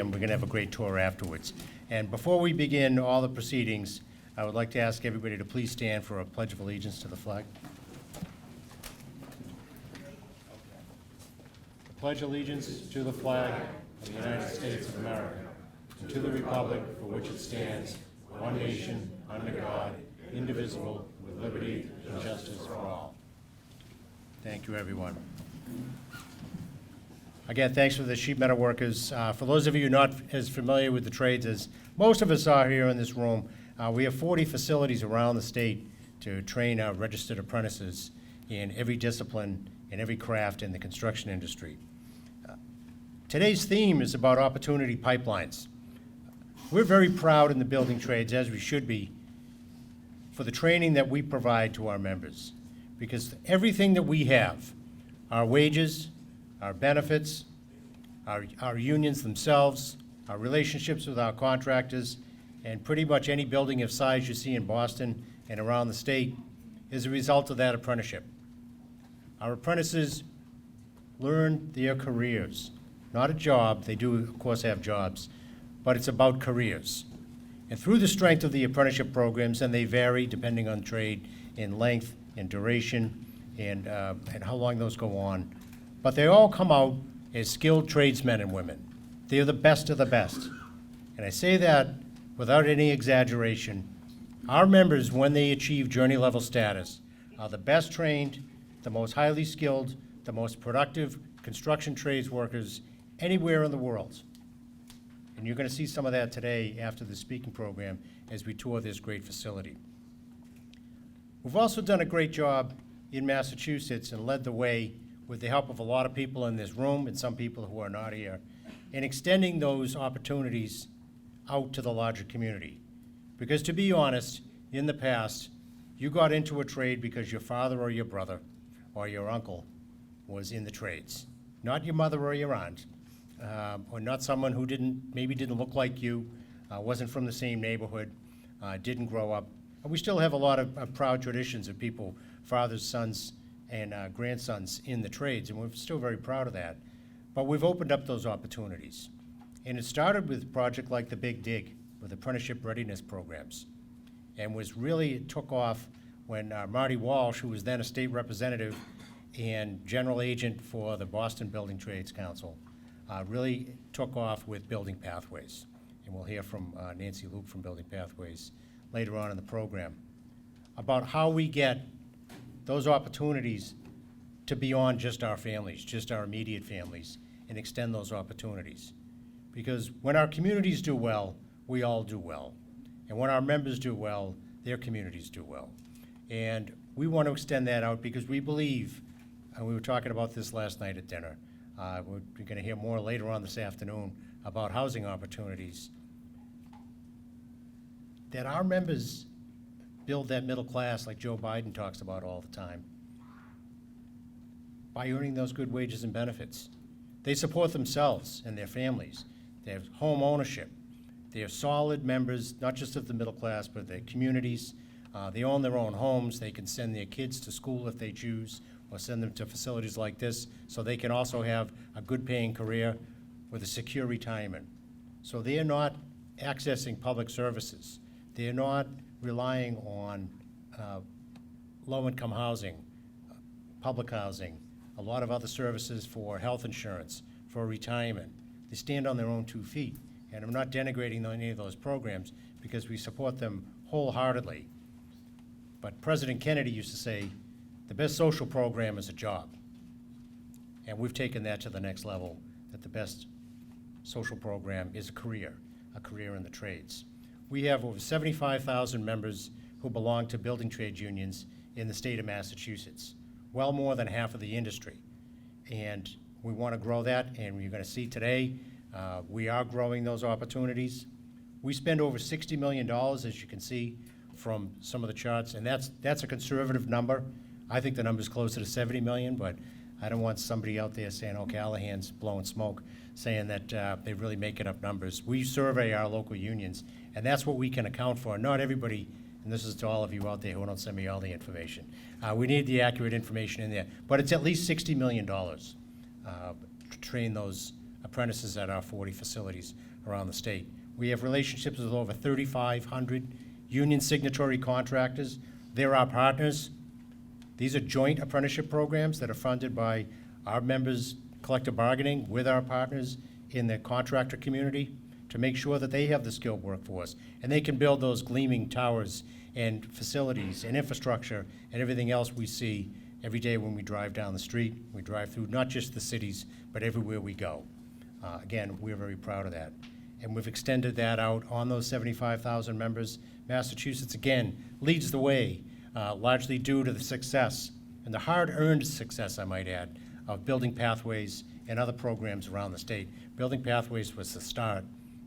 museum. We're going to have a great tour afterwards. And before we begin all the proceedings, I would like to ask everybody to please stand for a pledge of allegiance to the flag. I pledge allegiance to the flag of the United States of America and to the republic for which it stands, one nation, under God, indivisible, with liberty and justice for all. Thank you, everyone. Again, thanks for the sheet metal workers. For those of you not as familiar with the trades as most of us are here in this room, we have 40 facilities around the state to train our registered apprentices in every discipline and every craft in the construction industry. Today's theme is about opportunity pipelines. We're very proud in the building trades, as we should be, for the training that we provide to our members. Because everything that we have, our wages, our benefits, our unions themselves, our relationships with our contractors, and pretty much any building of size you see in Boston and around the state is a result of that apprenticeship. Our apprentices learn their careers, not a job. They do, of course, have jobs, but it's about careers. And through the strength of the apprenticeship programs, and they vary depending on trade in length and duration and how long those go on, but they all come out as skilled tradesmen and women. They're the best of the best. And I say that without any exaggeration. Our members, when they achieve journey level status, are the best trained, the most highly skilled, the most productive construction trades workers anywhere in the world. And you're going to see some of that today after the speaking program as we tour this great facility. We've also done a great job in Massachusetts and led the way with the help of a lot of people in this room and some people who are not here, in extending those opportunities out to the larger community. Because to be honest, in the past, you got into a trade because your father or your brother or your uncle was in the trades. Not your mother or your aunt, or not someone who maybe didn't look like you, wasn't from the same neighborhood, didn't grow up. We still have a lot of proud traditions of people, fathers, sons, and grandsons in the trades, and we're still very proud of that. But we've opened up those opportunities. And it started with a project like the Big Dig, with apprenticeship readiness programs, and it took off when Marty Walsh, who was then a state representative and general agent for the Boston Building Trades Council, really took off with Building Pathways. And we'll hear from Nancy Luke from Building Pathways later on in the program about how we get those opportunities to beyond just our families, just our immediate families, and extend those opportunities. Because when our communities do well, we all do well. And when our members do well, their communities do well. And we want to extend that out because we believe, and we were talking about this last night at dinner, we're going to hear more later on this afternoon about housing opportunities, that our members build that middle class like Joe Biden talks about all the time by earning those good wages and benefits. They support themselves and their families. They have home ownership. They are solid members, not just of the middle class, but of their communities. They own their own homes. They can send their kids to school if they choose, or send them to facilities like this, so they can also have a good paying career with a secure retirement. So they are not accessing public services. They are not relying on low-income housing, public housing, a lot of other services for health insurance, for retirement. They stand on their own 2 feet. And I'm not denigrating any of those programs because we support them wholeheartedly. But President Kennedy used to say, the best social program is a job. And we've taken that to the next level, that the best social program is a career in the trades. We have over 75,000 members who belong to building trade unions in the state of Massachusetts, well more than half of the industry. And we want to grow that, and you're going to see today, we are growing those opportunities. We spend over $60 million, as you can see from some of the charts, and that's a conservative number. I think the number's closer to 70 million, but I don't want somebody out there saying, oh, Callahan's blowing smoke, saying that they're really making up numbers. We survey our local unions, and that's what we can account for. Not everybody, and this is to all of you out there who don't send me all the information. We need the accurate information in there, but it's at least $60 million to train those apprentices at our 40 facilities around the state. We have relationships with over 3,500 union signatory contractors. They're our partners. These are joint apprenticeship programs that are funded by our members' collective bargaining with our partners in the contractor community to make sure that they have the skilled workforce and they can build those gleaming towers and facilities and infrastructure and everything else we see every day when we drive down the street. We drive through not just the cities, but everywhere we go. Again, we're very proud of that. And we've extended that out on those 75,000 members. Massachusetts, again, leads the way, largely due to the success, and the hard-earned success, I might add, of Building Pathways and other programs around the state. Building Pathways was the start,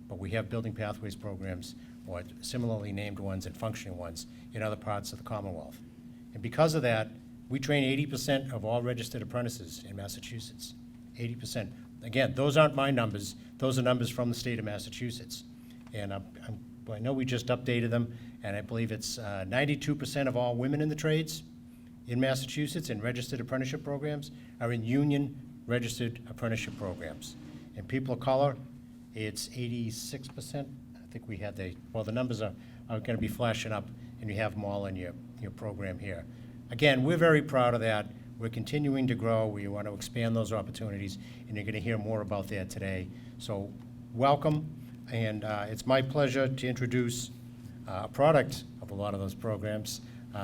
but we have Building Pathways programs, or similarly named ones and functioning ones, in other parts of the Commonwealth. And because of that, we train 80% of all registered apprentices in Massachusetts, 80%. Again, those aren't my numbers. Those are numbers from the state of Massachusetts. And I know we just updated them, and I believe it's 92% of all women in the trades in Massachusetts in registered apprenticeship programs are in union registered apprenticeship programs. And people of color, it's 86%. I think we had the numbers are going to be flashing up, and you have them all in your program here. Again, we're very proud of that. We're continuing to grow. We want to expand those opportunities, and you're going to hear more about that today. So welcome, and it's my pleasure to introduce a product of a lot of those programs,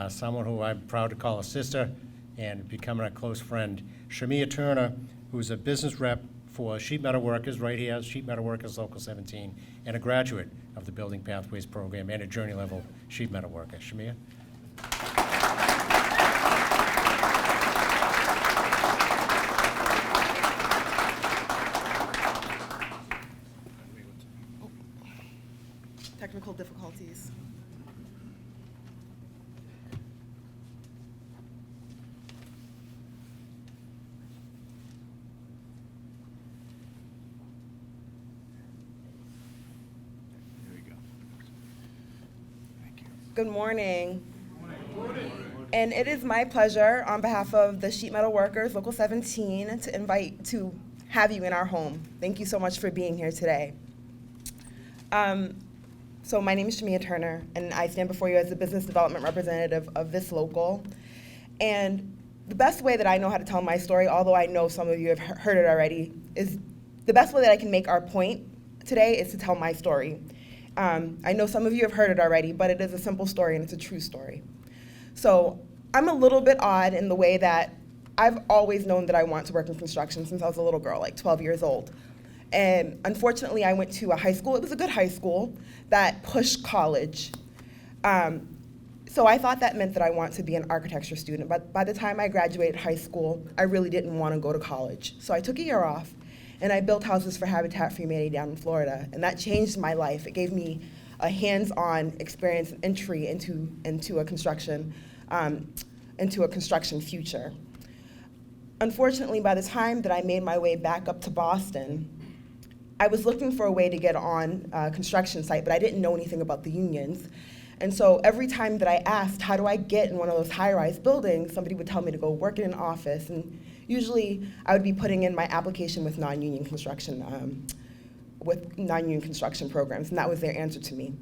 someone who I'm proud to call a sister and becoming a close friend, Shamia Turner, who's a business rep for Sheet Metal Workers right here, Sheet Metal Workers Local 17, and a graduate of the Building Pathways program and a journey level sheet metal worker. Shamia? Technical difficulties. There you go. Thank you. Good morning. Good morning. And it is my pleasure, on behalf of the Sheet Metal Workers, Local 17, to have you in our home. Thank you so much for being here today. So my name is Shamia Turner, and I stand before you as the business development representative of this local. And the best way that I know how to tell my story, although I know some of you have heard it already, is the best way that I can make our point today is to tell my story. I know some of you have heard it already, but it is a simple story and it's a true story. So I'm a little bit odd in the way that I've always known that I want to work in construction since I was a little girl, like 12 years old. And unfortunately, I went to a high school, it was a good high school, that pushed college. So I thought that meant that I want to be an architecture student, but by the time I graduated high school, I really didn't want to go to college. So I took a year off, and I built houses for Habitat for Humanity down in Florida, and that changed my life. It gave me a hands-on experience and entry into a construction future. Unfortunately, by the time that I made my way back up to Boston, I was looking for a way to get on a construction site, but I didn't know anything about the unions. And so every time that I asked, how do I get in one of those high-rise buildings, somebody would tell me to go work in an office. And usually I would be putting in my application with non-union construction programs, and that was their answer to me.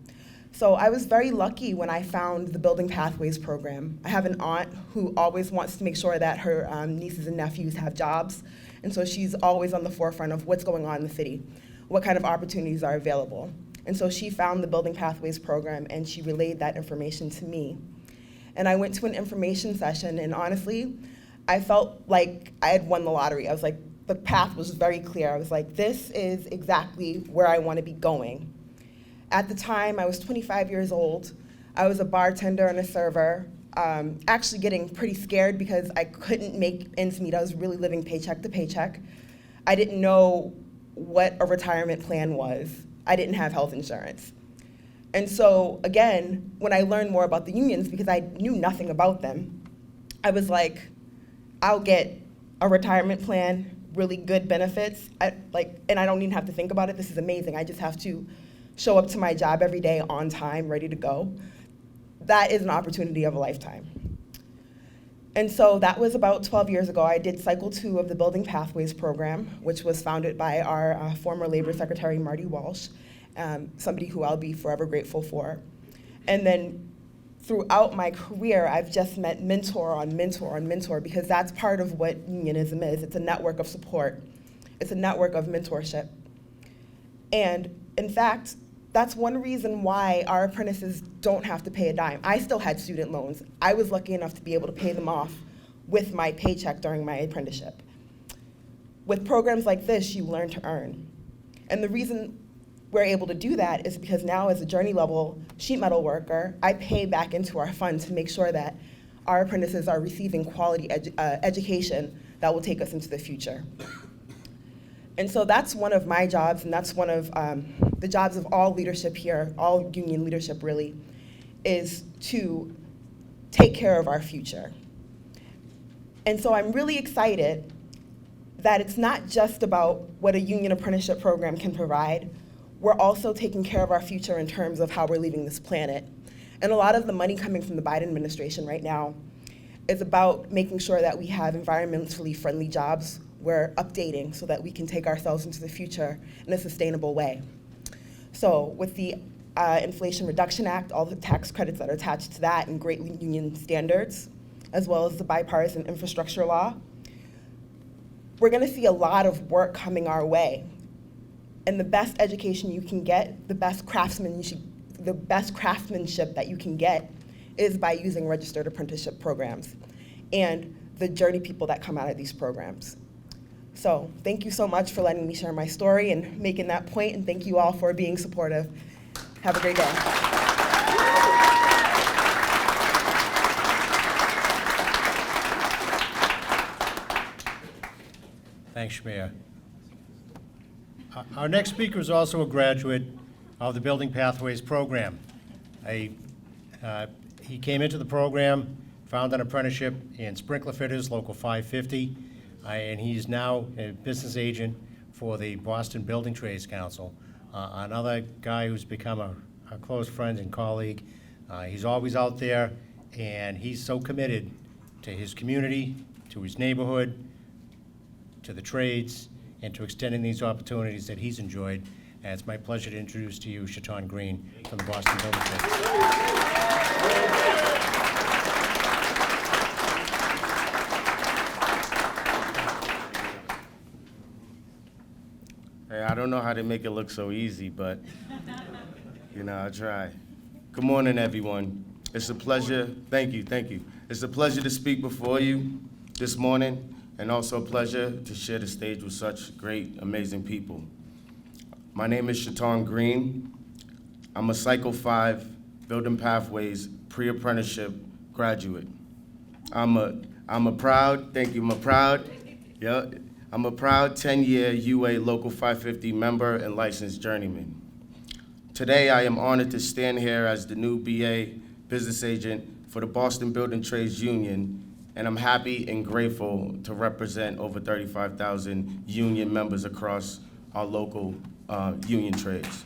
So I was very lucky when I found the Building Pathways program. I have an aunt who always wants to make sure that her nieces and nephews have jobs, and so she's always on the forefront of what's going on in the city, what kind of opportunities are available. And so she found the Building Pathways program, and she relayed that information to me. And I went to an information session, and honestly, I felt like I had won the lottery. I was like, the path was very clear. I was like, this is exactly where I want to be going. At the time, I was 25 years old. I was a bartender and a server, actually getting pretty scared because I couldn't make ends meet. I was really living paycheck to paycheck. I didn't know what a retirement plan was. I didn't have health insurance. And so, again, when I learned more about the unions, because I knew nothing about them, I was like, I'll get a retirement plan, really good benefits, and I don't even have to think about it. This is amazing. I just have to show up to my job every day on time, ready to go. That is an opportunity of a lifetime. And so that was about 12 years ago. I did cycle 2 of the Building Pathways program, which was founded by our former Labor Secretary, Marty Walsh, somebody who I'll be forever grateful for. And then throughout my career, I've just met mentor on mentor on mentor, because that's part of what unionism is. It's a network of support. It's a network of mentorship. And in fact, that's one reason why our apprentices don't have to pay a dime. I still had student loans. I was lucky enough to be able to pay them off with my paycheck during my apprenticeship. With programs like this, you learn to earn. And the reason we're able to do that is because now, as a journey level sheet metal worker, I pay back into our fund to make sure that our apprentices are receiving quality education that will take us into the future. And so that's one of my jobs, and that's one of the jobs of all leadership here, all union leadership really, is to take care of our future. And so I'm really excited that it's not just about what a union apprenticeship program can provide. We're also taking care of our future in terms of how we're leaving this planet. And a lot of the money coming from the Biden administration right now is about making sure that we have environmentally friendly jobs. We're updating so that we can take ourselves into the future in a sustainable way. So with the Inflation Reduction Act, all the tax credits that are attached to that, and great union standards, as well as the bipartisan infrastructure law, we're gonna see a lot of work coming our way. And the best education you can get, the best craftsmanship that you can get is by using registered apprenticeship programs and the journey people that come out of these programs. So thank you so much for letting me share my story and making that point, and thank you all for being supportive. Have a great day. Thanks, Shmear. Our next speaker is also a graduate of the Building Pathways program. He came into the program, found an apprenticeship in sprinkler fitters, local 550, and he's now a business agent for the Boston Building Trades Council. Another guy who's become a close friend and colleague. He's always out there, and he's so committed to his community, to his neighborhood, to the trades, and to extending these opportunities that he's enjoyed. And it's my pleasure to introduce to you Chaton Green from the Boston Building Trades. Hey, I don't know how to make it look so easy, but I try. Good morning, everyone. It's a pleasure, thank you. It's a pleasure to speak before you this morning, and also a pleasure to share the stage with such great, amazing people. My name is Chaton Green. I'm a Cycle 5 Building Pathways pre-apprenticeship graduate. I'm a proud 10-year UA Local 550 member and licensed journeyman. Today, I am honored to stand here as the new BA business agent for the Boston Building Trades Union, and I'm happy and grateful to represent over 35,000 union members across our local union trades.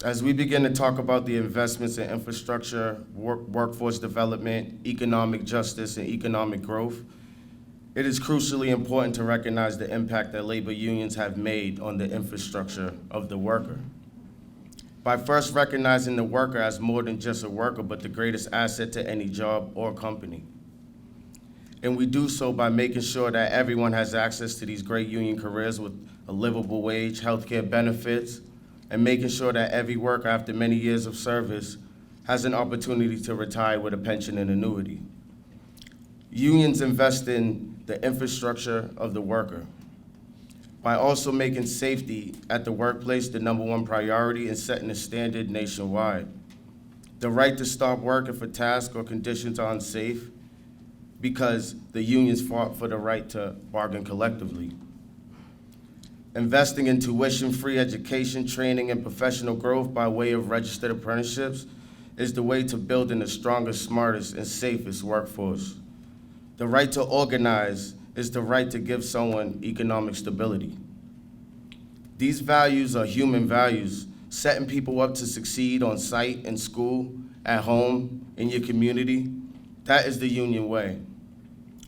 As we begin to talk about the investments in infrastructure, workforce development, economic justice, and economic growth, it is crucially important to recognize the impact that labor unions have made on the infrastructure of the worker. By first recognizing the worker as more than just a worker, but the greatest asset to any job or company. And we do so by making sure that everyone has access to these great union careers with a livable wage, healthcare benefits, and making sure that every worker after many years of service has an opportunity to retire with a pension and annuity. Unions invest in the infrastructure of the worker by also making safety at the workplace the #1 priority and setting a standard nationwide. The right to stop work if a task or conditions are unsafe, because the unions fought for the right to bargain collectively. Investing in tuition-free education, training, and professional growth by way of registered apprenticeships is the way to building the strongest, smartest, and safest workforce. The right to organize is the right to give someone economic stability. These values are human values setting people up to succeed on site, in school, at home, in your community. That is the Union way.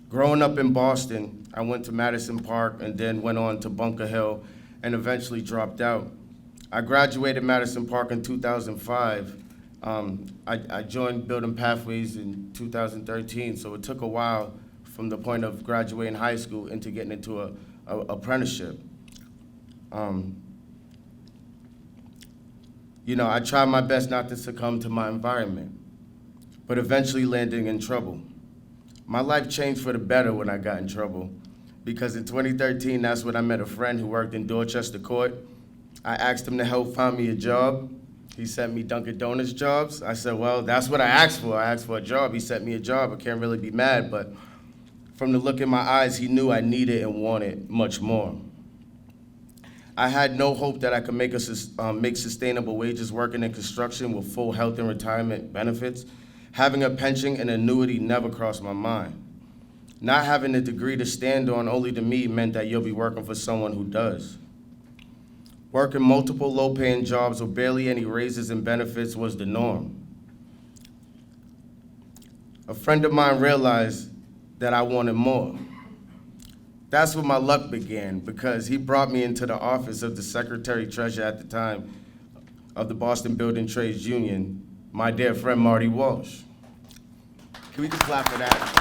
Growing up in Boston, I went to Madison Park and then went on to Bunker Hill and eventually dropped out. I graduated Madison Park in 2005. I joined Building Pathways in 2013, so it took a while from the point of graduating high school into getting into a apprenticeship. You know, I tried my best not to succumb to my environment, but eventually landing in trouble. My life changed for the better when I got in trouble, because in 2013, that's when I met a friend who worked in Dorchester Court. I asked him to help find me a job. He sent me Dunkin' Donuts jobs. I said, well, that's what I asked for. I asked for a job. He sent me a job. I can't really be mad, but from the look in my eyes, he knew I needed and wanted much more. I had no hope that I could make sustainable wages working in construction with full health and retirement benefits. Having a pension and annuity never crossed my mind. Not having a degree to stand on only to me meant that you'll be working for someone who does. Working multiple low-paying jobs with barely any raises and benefits was the norm. A friend of mine realized that I wanted more. That's where my luck began, because he brought me into the office of the Secretary-Treasurer at the time of the Boston Building Trades Union, my dear friend Marty Walsh. Can we just clap for that?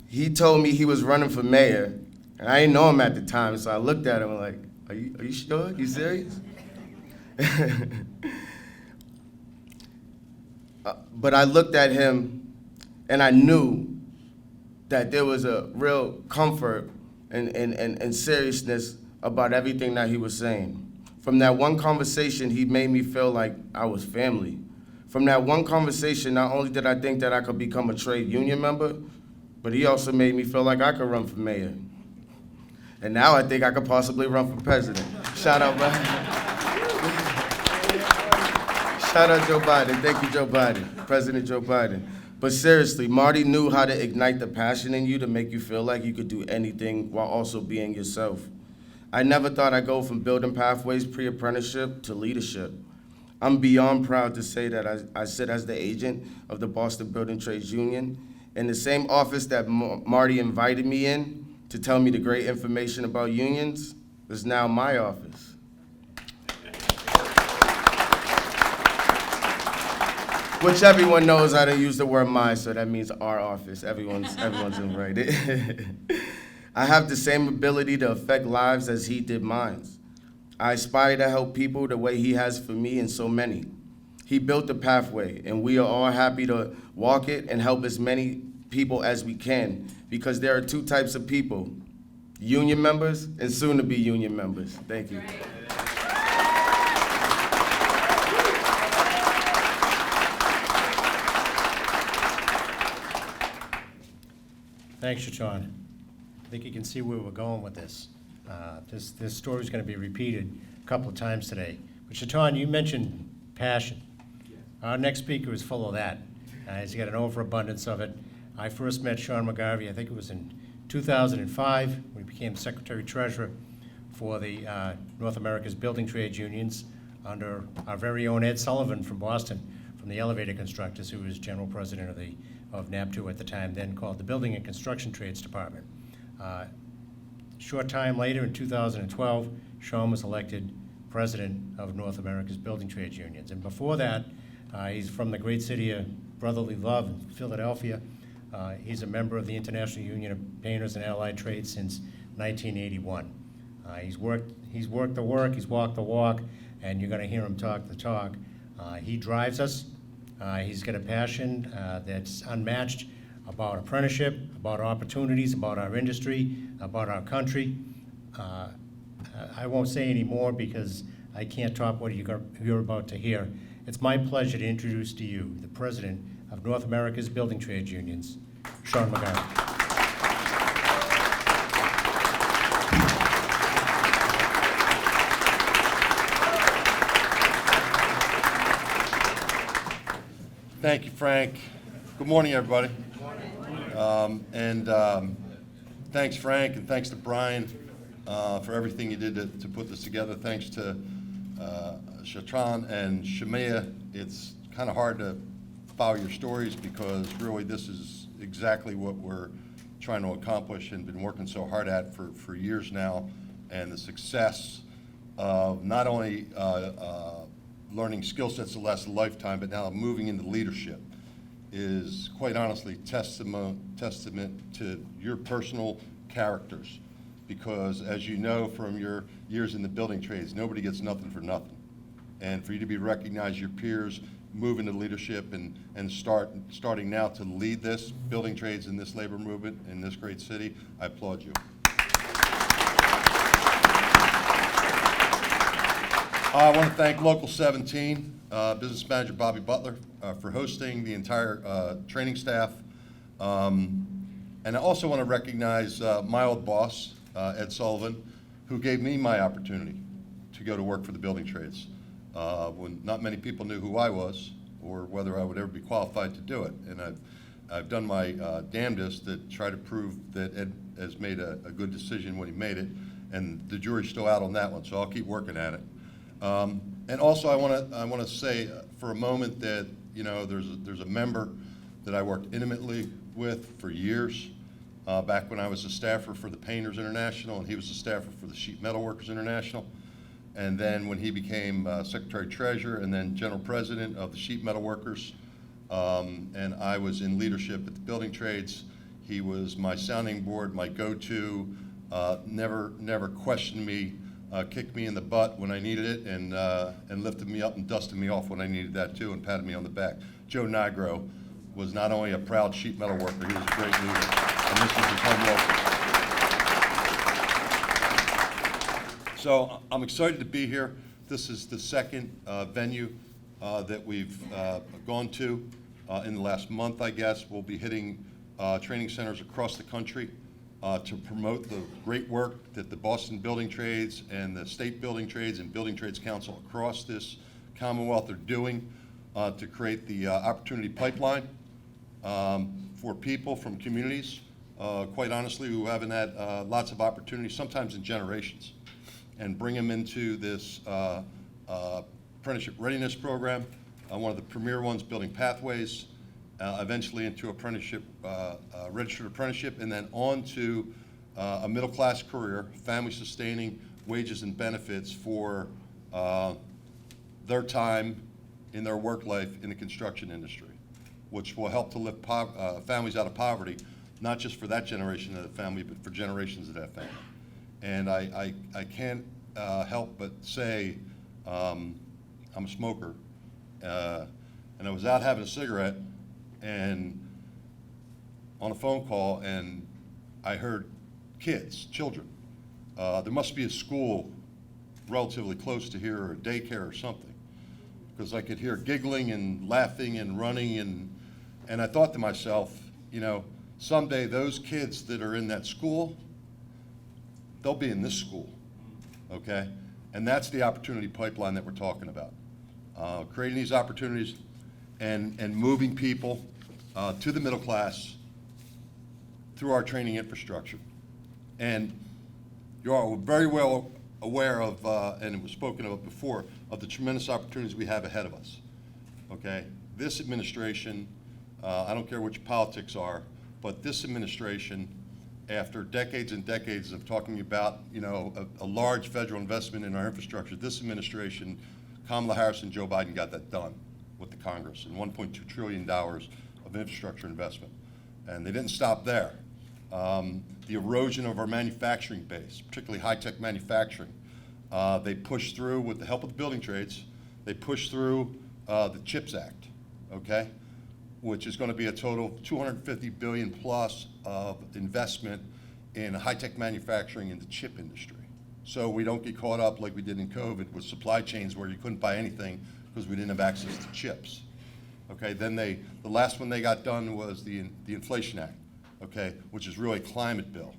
He told me he was running for mayor, and I didn't know him at the time, so I looked at him like, are you sure? You serious? But I looked at him, and I knew that there was a real comfort and seriousness about everything that he was saying. From that one conversation, he made me feel like I was family. From that one conversation, not only did I think that I could become a trade union member, but he also made me feel like I could run for mayor. And now I think I could possibly run for president. Shout out, shout out Joe Biden. Thank you, Joe Biden, President Joe Biden. But seriously, Marty knew how to ignite the passion in you to make you feel like you could do anything while also being yourself. I never thought I'd go from Building Pathways pre-apprenticeship to leadership. I'm beyond proud to say that I sit as the agent of the Boston Building Trades Union in the same office that Marty invited me in to tell me the great information about unions is now my office. Which everyone knows I don't use the word my, so that means our office. Everyone's invited. I have the same ability to affect lives as he did mine. I aspire to help people the way he has for me and so many. He built the pathway, and we are all happy to walk it and help as many people as we can, because there are two types of people, union members and soon-to-be union members. Thank you. Thanks, Shaton. I think you can see where we're going with this. This story's going to be repeated a couple of times today. But Shaton, you mentioned passion. Our next speaker is full of that. He's got an overabundance of it. I first met Sean McGarvey, I think it was in 2005, when he became Secretary-Treasurer for the North America's Building Trades Unions under our very own Ed Sullivan from Boston, from the elevator constructors, who was General President of NABTU at the time, then called the Building and Construction Trades Department. Short time later, in 2012, Sean was elected President of North America's Building Trades Unions. And before that, he's from the great city of brotherly love in Philadelphia. He's a member of the International Union of Painters and Allied Trades since 1981. He's worked the work, he's walked the walk, and you're going to hear him talk the talk. He drives us. He's got a passion that's unmatched about apprenticeship, about opportunities, about our industry, about our country. I won't say any more because I can't top what you're about to hear. It's my pleasure to introduce to you the President of North America's Building Trades Unions, Sean McGarvey. Thank you, Frank. Good morning, everybody. Thanks, Frank, and thanks to Brian for everything you did to put this together. Thanks to Shatran and Shemaya. It's kind of hard to follow your stories because really this is exactly what we're trying to accomplish and been working so hard at for years now. And the success of not only learning skill sets to last a lifetime, but now moving into leadership is quite honestly testament to your personal characters. Because as you know from your years in the building trades, nobody gets nothing for nothing. And for you to be recognized, your peers move into leadership and starting now to lead this building trades in this labor movement in this great city, I applaud you. I want to thank Local 17, Business Manager Bobby Butler, for hosting the entire training staff. And I also want to recognize my old boss, Ed Sullivan, who gave me my opportunity to go to work for the building trades when not many people knew who I was or whether I would ever be qualified to do it. And I've done my damnedest to try to prove that Ed has made a good decision when he made it, and the jury's still out on that one, so I'll keep working at it. And also, I want to say for a moment that there's a member that I worked intimately with for years, back when I was a staffer for the Painters International, and he was a staffer for the Sheet Metal Workers International. And then when he became Secretary Treasurer and then General President of the Sheet Metal Workers, and I was in leadership at the building trades, he was my sounding board, my go-to, never questioned me, kicked me in the butt when I needed it, and lifted me up and dusted me off when I needed that too, and patted me on the back. Joe Nigro was not only a proud sheet metal worker, he was a great leader, and this was his home local. So I'm excited to be here. This is the second venue that we've gone to in the last month, I guess. We'll be hitting training centers across the country to promote the great work that the Boston Building Trades and the State Building Trades and Building Trades Council across this Commonwealth are doing to create the opportunity pipeline for people from communities, quite honestly, who haven't had lots of opportunities, sometimes in generations, and bring them into this apprenticeship readiness program, one of the premier ones, Building Pathways, eventually into apprenticeship, registered apprenticeship, and then on to a middle-class career, family-sustaining wages and benefits for their time in their work life in the construction industry, which will help to lift families out of poverty, not just for that generation of the family, but for generations of that family. And I can't help but say I'm a smoker, and I was out having a cigarette and on a phone call, and I heard children. There must be a school relatively close to here, or a daycare or something, because I could hear giggling and laughing and running, and I thought to myself, someday those kids that are in that school, they'll be in this school, okay? And that's the opportunity pipeline that we're talking about. Creating these opportunities and moving people to the middle class through our training infrastructure. And you are very well aware of, and it was spoken of before, of the tremendous opportunities we have ahead of us, okay? This administration, I don't care what your politics are, but this administration, after decades and decades of talking about, a large federal investment in our infrastructure, this administration, Kamala Harris and Joe Biden got that done with the Congress, and $1.2 trillion of infrastructure investment. And they didn't stop there. The erosion of our manufacturing base, particularly high-tech manufacturing, they pushed through, with the help of the building trades, they pushed through the CHIPS Act, okay? Which is going to be a total of $250 billion plus of investment in high-tech manufacturing in the chip industry. So we don't get caught up like we did in COVID with supply chains where you couldn't buy anything because we didn't have access to chips. Okay, then the last one they got done was the Inflation Act, okay, which is really a climate bill,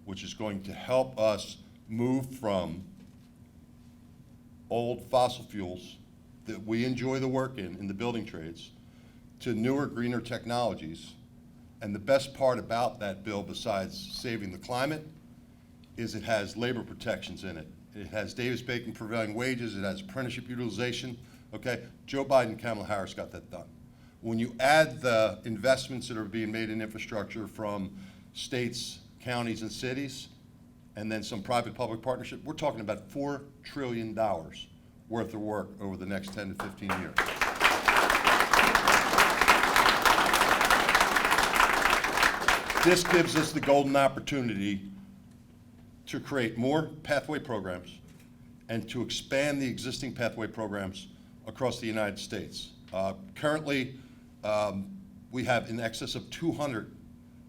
which is going to help us move from old fossil fuels that we enjoy the work in the building trades, to newer, greener technologies. And the best part about that bill, besides saving the climate, is it has labor protections in it. It has Davis-Bacon prevailing wages, it has apprenticeship utilization, okay? Joe Biden and Kamala Harris got that done. When you add the investments that are being made in infrastructure from states, counties, and cities, and then some private-public partnership, we're talking about $4 trillion worth of work over the next 10 to 15 years. This gives us the golden opportunity to create more pathway programs and to expand the existing pathway programs across the United States. Currently, we have in excess of 200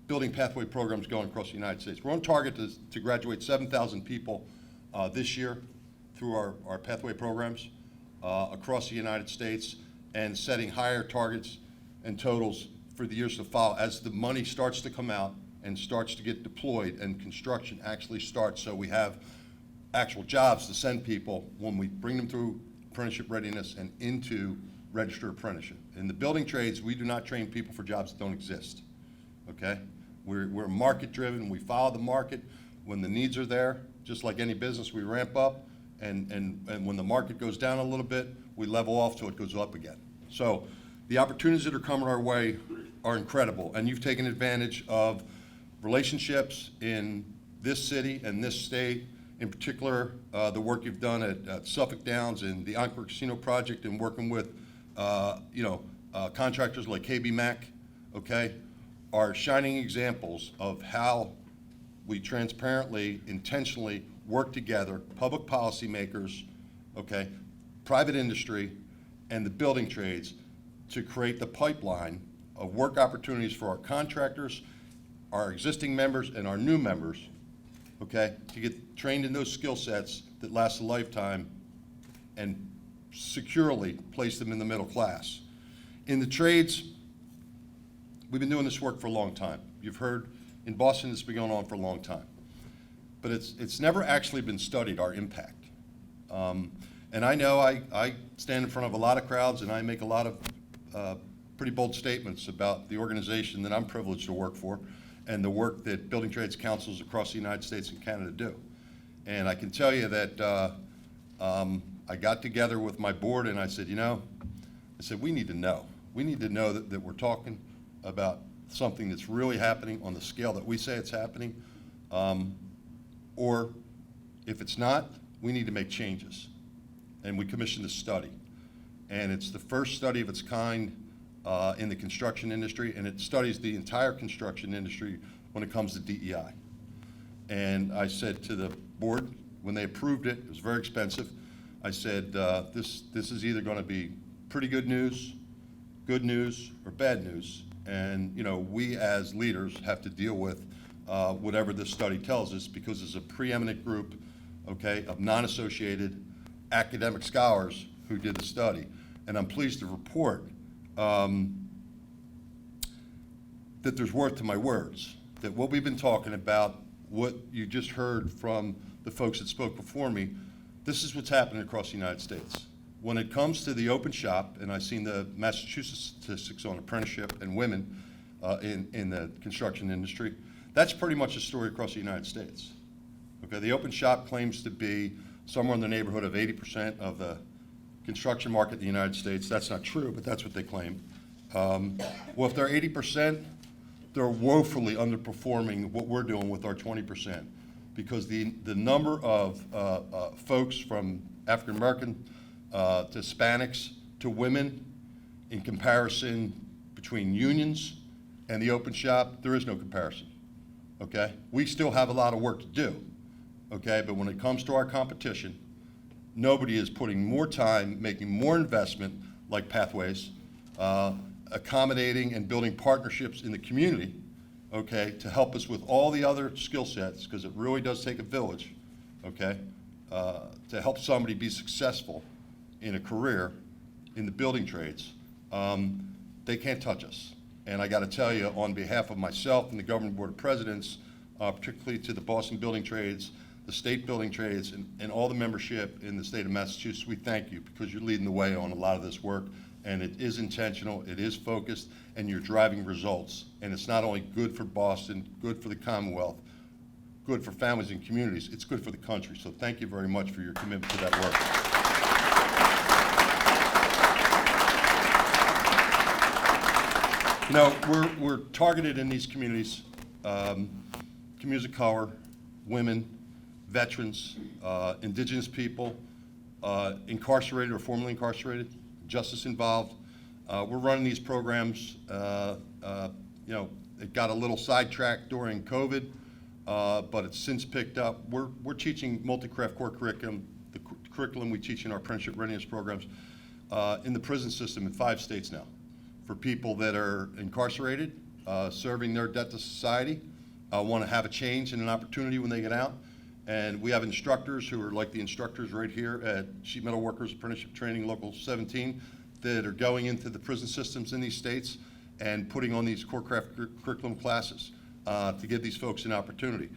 building pathway programs going across the United States. We're on target to graduate 7,000 people this year through our pathway programs across the United States, and setting higher targets and totals for the years to follow as the money starts to come out and starts to get deployed and construction actually starts, so we have actual jobs to send people when we bring them through apprenticeship readiness and into registered apprenticeship. In the building trades, we do not train people for jobs that don't exist, okay? We're market driven, we follow the market. When the needs are there, just like any business, we ramp up, and when the market goes down a little bit, we level off till it goes up again. So the opportunities that are coming our way are incredible, and you've taken advantage of relationships in this city and this state, in particular, the work you've done at Suffolk Downs and the Encore Casino project, and working with, contractors like KB Mac, okay, are shining examples of how we transparently, intentionally work together, public policymakers, okay, private industry, and the building trades to create the pipeline of work opportunities for our contractors, our existing members, and our new members, okay, to get trained in those skill sets that last a lifetime and securely place them in the middle class. In the trades, we've been doing this work for a long time. You've heard in Boston it's been going on for a long time. But it's never actually been studied, our impact. And I know I stand in front of a lot of crowds and I make a lot of pretty bold statements about the organization that I'm privileged to work for and the work that building trades councils across the United States and Canada do. And I can tell you that I got together with my board and I said, we need to know. We need to know that we're talking about something that's really happening on the scale that we say it's happening. Or if it's not, we need to make changes. And we commissioned a study. And it's the first study of its kind in the construction industry, and it studies the entire construction industry when it comes to DEI. And I said to the board, when they approved it, it was very expensive, I said, this is either gonna be pretty good news, or bad news. And we as leaders have to deal with whatever this study tells us, because it's a preeminent group, okay, of non-associated academic scholars who did the study. And I'm pleased to report that there's worth to my words, that what we've been talking about, what you just heard from the folks that spoke before me, this is what's happening across the United States. When it comes to the open shop, and I've seen the Massachusetts statistics on apprenticeship and women in the construction industry, that's pretty much the story across the United States. Okay, the open shop claims to be somewhere in the neighborhood of 80% of the construction market in the United States. That's not true, but that's what they claim. Well, if they're 80%, they're woefully underperforming what we're doing with our 20%, because the number of folks from African American to Hispanics to women, in comparison between unions and the open shop, there is no comparison, okay? We still have a lot of work to do, okay? But when it comes to our competition, nobody is putting more time, making more investment, like Pathways, accommodating and building partnerships in the community, okay, to help us with all the other skill sets, because it really does take a village, okay, to help somebody be successful in a career in the building trades. They can't touch us. And I got to tell you, on behalf of myself and the Governing Board of Presidents, particularly to the Boston Building Trades, the state building trades, and all the membership in the state of Massachusetts, we thank you, because you're leading the way on a lot of this work. And it is intentional, it is focused, and you're driving results. And it's not only good for Boston, good for the Commonwealth, good for families and communities, it's good for the country. So thank you very much for your commitment to that work. You know, we're targeted in these communities, communities of color, women, veterans, indigenous people, incarcerated or formerly incarcerated, justice involved. We're running these programs, you know, it got a little sidetracked during COVID, but it's since picked up. We're teaching multi-craft core curriculum, the curriculum we teach in our apprenticeship readiness programs, in the prison system in 5 states now, for people that are incarcerated, serving their debt to society, want to have a change and an opportunity when they get out. And we have instructors who are like the instructors right here at Sheet Metal Workers Apprenticeship Training Local 17 that are going into the prison systems in these states and putting on these core craft curriculum classes to give these folks an opportunity.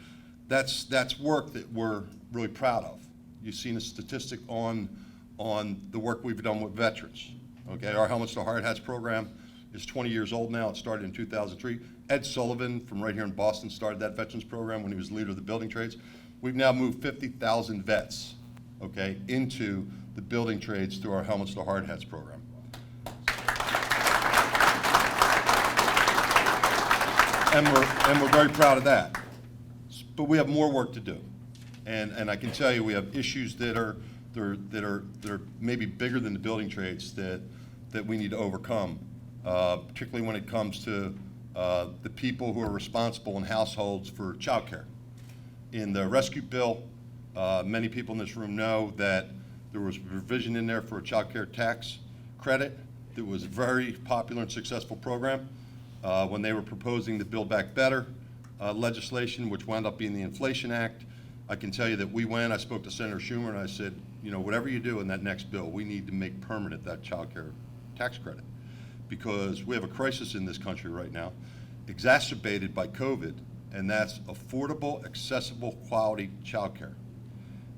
That's work that we're really proud of. You've seen a statistic on the work we've done with veterans. Okay, our Helmets to Hard Hats program is 20 years old now. It started in 2003. Ed Sullivan from right here in Boston started that veterans program when he was leader of the building trades. We've now moved 50,000 vets, okay, into the building trades through our Helmets to Hard Hats program. And we're very proud of that. But we have more work to do. And I can tell you we have issues that are maybe bigger than the building trades that we need to overcome, particularly when it comes to the people who are responsible in households for child care. In the rescue bill, many people in this room know that there was a provision in there for a child care tax credit that was a very popular and successful program. When they were proposing the Build Back Better legislation, which wound up being the Inflation Act, I can tell you that I spoke to Senator Schumer and I said, you know, whatever you do in that next bill, we need to make permanent that child care tax credit. Because we have a crisis in this country right now, exacerbated by COVID, and that's affordable, accessible, quality child care.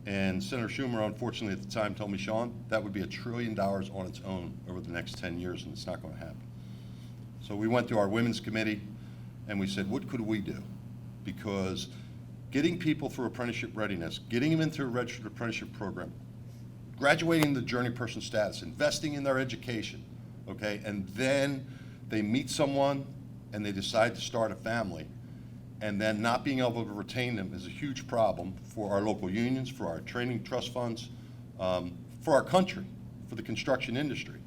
And Senator Schumer, unfortunately at the time, told me, Sean, that would be $1 trillion on its own over the next 10 years, and it's not going to happen. So we went to our Women's Committee, and we said, what could we do? Because getting people through apprenticeship readiness, getting them into a registered apprenticeship program, graduating the journey person status, investing in their education, okay, and then they meet someone and they decide to start a family, and then not being able to retain them is a huge problem for our local unions, for our training trust funds, for our country, for the construction industry.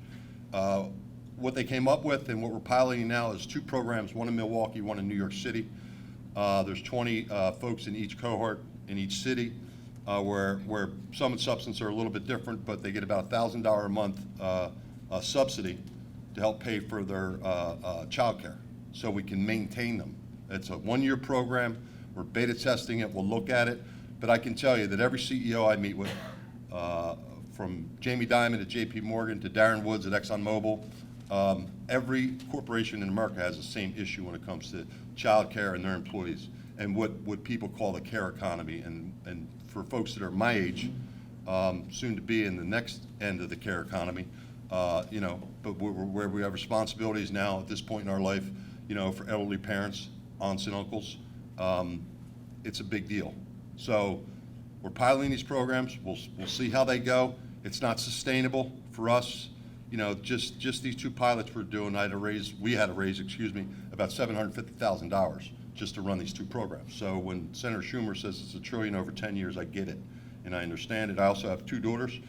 What they came up with and what we're piloting now is 2 programs, one in Milwaukee, one in New York City. There's 20 folks in each cohort in each city where sum and substance are a little bit different, but they get about $1,000 a month subsidy to help pay for their child care so we can maintain them. It's a 1-year program. We're beta testing it. We'll look at it. But I can tell you that every CEO I meet with, from Jamie Dimon at JP Morgan to Darren Woods at ExxonMobil, every corporation in America has the same issue when it comes to child care and their employees and what people call the care economy. And for folks that are my age, soon to be in the next end of the care economy, you know, but where we have responsibilities now at this point in our life, you know, for elderly parents, aunts and uncles, it's a big deal. So we're piloting these programs. We'll see how they go. It's not sustainable for us. You know, just these 2 pilots we're doing, we had to raise, about $750,000 just to run these 2 programs. So when Senator Schumer says it's $1 trillion over 10 years, I get it, and I understand it. I also have 2 daughters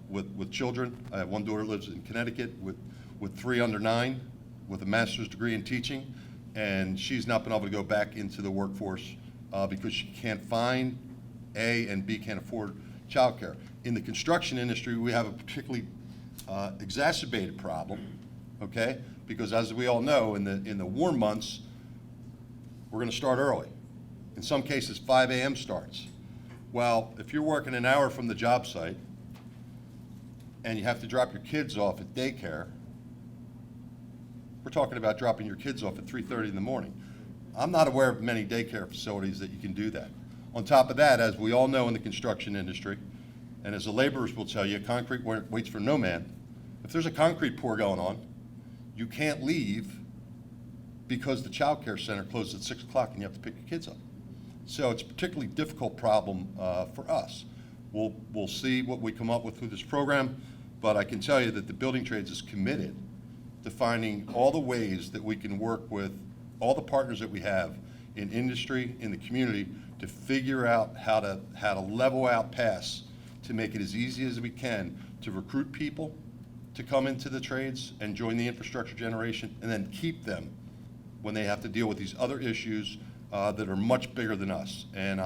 with children. I have 1 daughter lives in Connecticut with 3 under 9 with a master's degree in teaching, and she's not been able to go back into the workforce because she can't find, A, and B, can't afford childcare. In the construction industry, we have a particularly exacerbated problem, okay? Because as we all know, in the warm months, we're going to start early. In some cases, 5 a.m. starts. Well, if you're working an hour from the job site and you have to drop your kids off at daycare, we're talking about dropping your kids off at 3:30 in the morning. I'm not aware of many daycare facilities that you can do that. On top of that, as we all know in the construction industry, and as the laborers will tell you, concrete waits for no man. If there's a concrete pour going on, you can't leave because the child care center closes at 6 o'clock and you have to pick your kids up. So it's a particularly difficult problem for us. We'll see what we come up with through this program, but I can tell you that the building trades is committed to finding all the ways that we can work with all the partners that we have in industry, in the community, to figure out how to level out paths to make it as easy as we can to recruit people to come into the trades and join the infrastructure generation, and then keep them when they have to deal with these other issues that are much bigger than us. And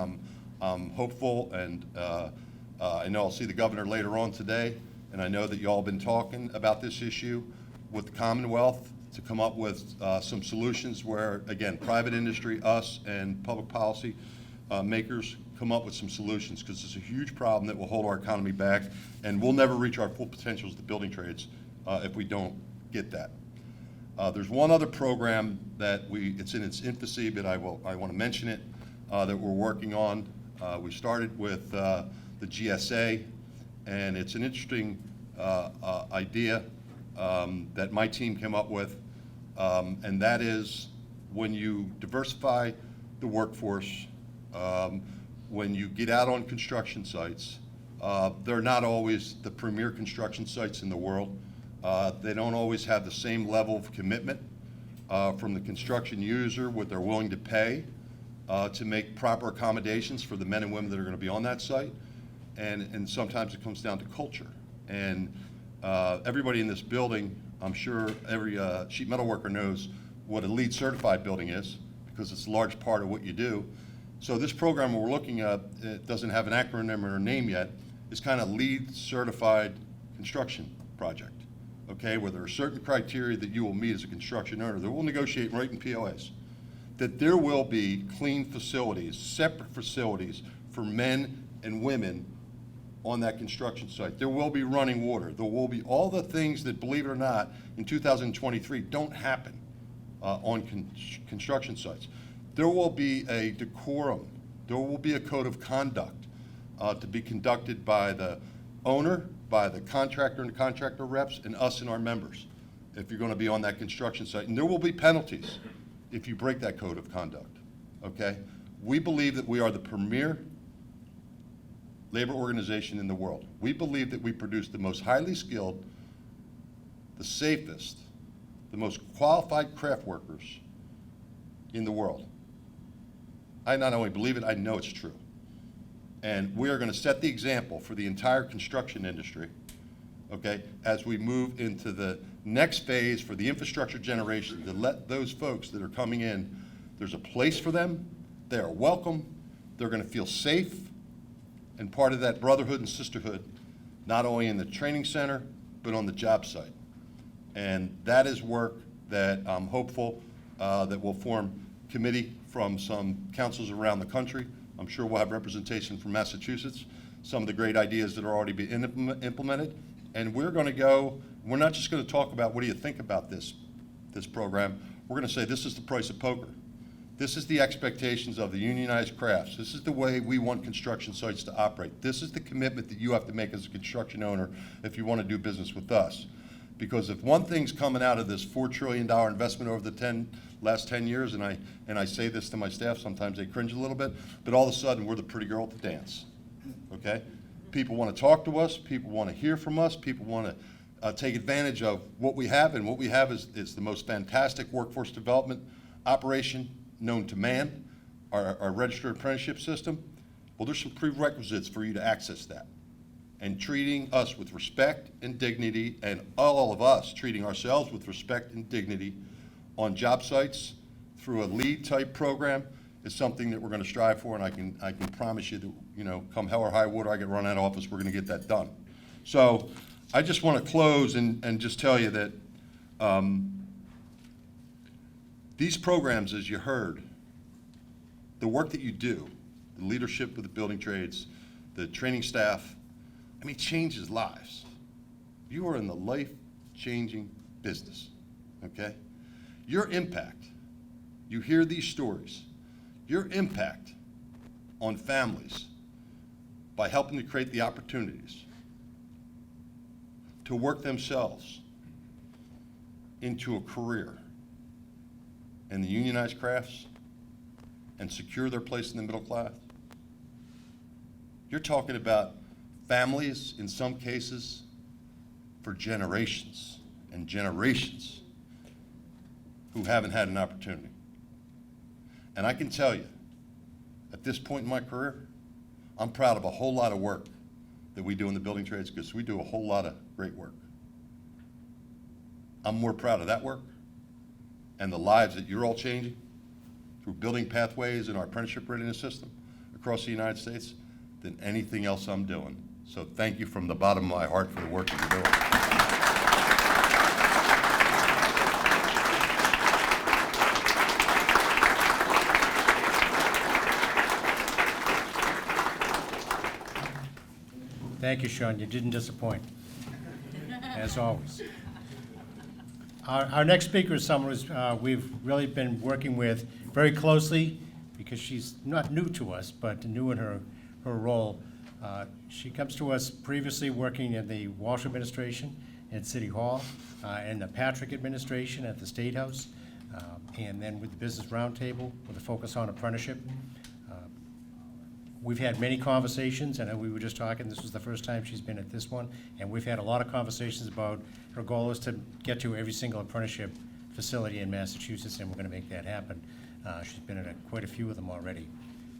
I'm hopeful, and I know I'll see the governor later on today, and I know that you all have been talking about this issue with the Commonwealth to come up with some solutions where, again, private industry, us, and public policy makers come up with some solutions, because it's a huge problem that will hold our economy back, and we'll never reach our full potential as the building trades if we don't get that. There's one other program that it's in its infancy, but I want to mention it, that we're working on. We started with the GSA, and it's an interesting idea that my team came up with, and that is when you diversify the workforce, when you get out on construction sites, they're not always the premier construction sites in the world. They don't always have the same level of commitment from the construction user, what they're willing to pay to make proper accommodations for the men and women that are going to be on that site. And sometimes it comes down to culture. And everybody in this building, I'm sure every sheet metal worker knows what a LEED certified building is, because it's a large part of what you do. So this program we're looking at, it doesn't have an acronym or a name yet, is kind of LEED certified construction project, okay, where there are certain criteria that you will meet as a construction owner that we'll negotiate right in POAs, that there will be clean facilities, separate facilities for men and women on that construction site. There will be running water. There will be all the things that, believe it or not, in 2023 don't happen on construction sites. There will be a decorum. There will be a code of conduct to be conducted by the owner, by the contractor and the contractor reps, and us and our members, if you're going to be on that construction site. And there will be penalties if you break that code of conduct, okay? We believe that we are the premier labor organization in the world. We believe that we produce the most highly skilled, the safest, the most qualified craft workers in the world. I not only believe it, I know it's true. And we are going to set the example for the entire construction industry, okay, as we move into the next phase for the infrastructure generation, to let those folks that are coming in, there's a place for them, they are welcome, they're going to feel safe, and part of that brotherhood and sisterhood, not only in the training center, but on the job site. And that is work that I'm hopeful that will form committee from some councils around the country. I'm sure we'll have representation from Massachusetts, some of the great ideas that are already being implemented. And we're going to go, we're not just going to talk about what do you think about this program. We're going to say this is the price of poker. This is the expectations of the unionized crafts. This is the way we want construction sites to operate. This is the commitment that you have to make as a construction owner if you want to do business with us. Because if one thing's coming out of this $4 trillion investment over the last 10 years, and I say this to my staff, sometimes they cringe a little bit, but all of a sudden we're the pretty girl at the dance, okay? People want to talk to us, people want to hear from us, people want to take advantage of what we have, and what we have is the most fantastic workforce development operation known to man, our registered apprenticeship system. Well, there's some prerequisites for you to access that. And treating us with respect and dignity, and all of us treating ourselves with respect and dignity on job sites through a LEED type program is something that we're going to strive for, and I can promise you that, you know, come hell or high water, I get run out of office, we're going to get that done. So I just want to close and just tell you that these programs, as you heard, the work that you do, the leadership of the building trades, the training staff, I mean, changes lives. You are in the life-changing business, okay? Your impact, you hear these stories, your impact on families by helping to create the opportunities to work themselves into a career in the unionized crafts and secure their place in the middle class? You're talking about families, in some cases, for generations and generations who haven't had an opportunity. And I can tell you, at this point in my career, I'm proud of a whole lot of work that we do in the building trades, because we do a whole lot of great work. I'm more proud of that work and the lives that you're all changing through building pathways in our apprenticeship readiness system across the United States than anything else I'm doing. So thank you from the bottom of my heart for the work that you're doing. Thank you, Sean. You didn't disappoint, as always. Our next speaker is someone we've really been working with very closely, because she's not new to us, but new in her role. She comes to us previously working in the Walsh administration at City Hall, and the Patrick administration at the State House, and then with the Business Roundtable with a focus on apprenticeship. We've had many conversations, and we were just talking, this was the first time she's been at this one, and we've had a lot of conversations about her goal is to get to every single apprenticeship facility in Massachusetts, and we're gonna make that happen. She's been at quite a few of them already.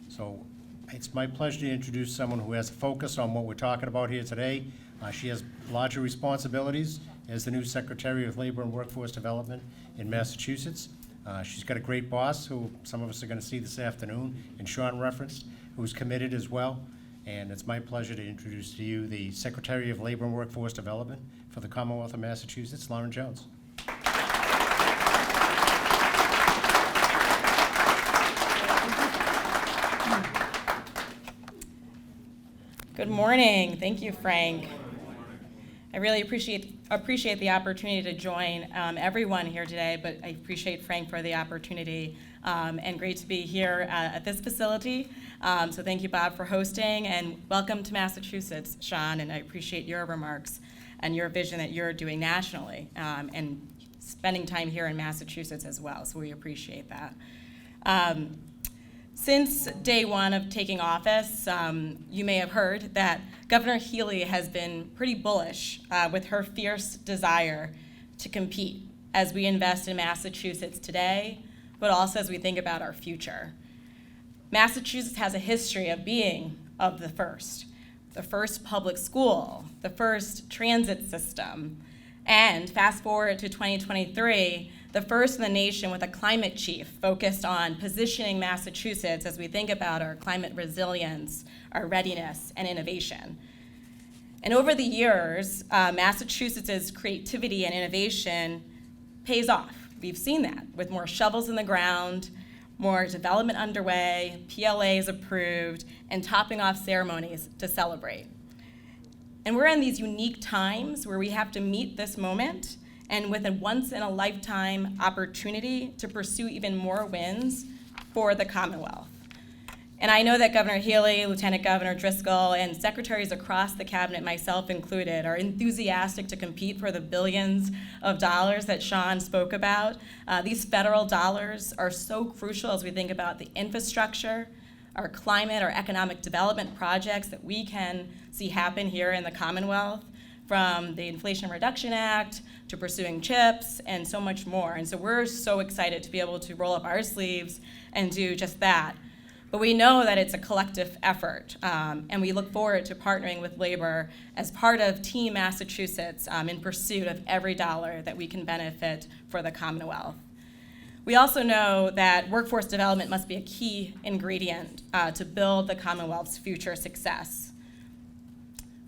So it's my pleasure to introduce someone who has a focus on what we're talking about here today. She has larger responsibilities as the new Secretary of Labor and Workforce Development in Massachusetts. She's got a great boss, who some of us are gonna see this afternoon, and Sean referenced, who's committed as well. And it's my pleasure to introduce to you the Secretary of Labor and Workforce Development for the Commonwealth of Massachusetts, Lauren Jones. Good morning. Thank you, Frank. I really appreciate the opportunity to join everyone here today, but I appreciate Frank for the opportunity, and great to be here at this facility. So thank you, Bob, for hosting, and welcome to Massachusetts, Sean, and I appreciate your remarks and your vision that you're doing nationally, and spending time here in Massachusetts as well, so we appreciate that. Since day one of taking office, you may have heard that Governor Healy has been pretty bullish with her fierce desire to compete as we invest in Massachusetts today, but also as we think about our future. Massachusetts has a history of being of the first public school, the first transit system, and fast forward to 2023, the first in the nation with a climate chief focused on positioning Massachusetts as we think about our climate resilience, our readiness, and innovation. And over the years, Massachusetts' creativity and innovation pays off. We've seen that with more shovels in the ground, more development underway, PLAs approved, and topping off ceremonies to celebrate. And we're in these unique times where we have to meet this moment and with a once-in-a-lifetime opportunity to pursue even more wins for the Commonwealth. And I know that Governor Healy, Lieutenant Governor Driscoll, and secretaries across the cabinet, myself included, are enthusiastic to compete for the billions of dollars that Sean spoke about. These federal dollars are so crucial as we think about the infrastructure, our climate, our economic development projects that we can see happen here in the Commonwealth, from the Inflation Reduction Act to pursuing CHIPS and so much more. And so we're so excited to be able to roll up our sleeves and do just that. But we know that it's a collective effort, and we look forward to partnering with labor as part of Team Massachusetts in pursuit of every dollar that we can benefit for the Commonwealth. We also know that workforce development must be a key ingredient to build the Commonwealth's future success.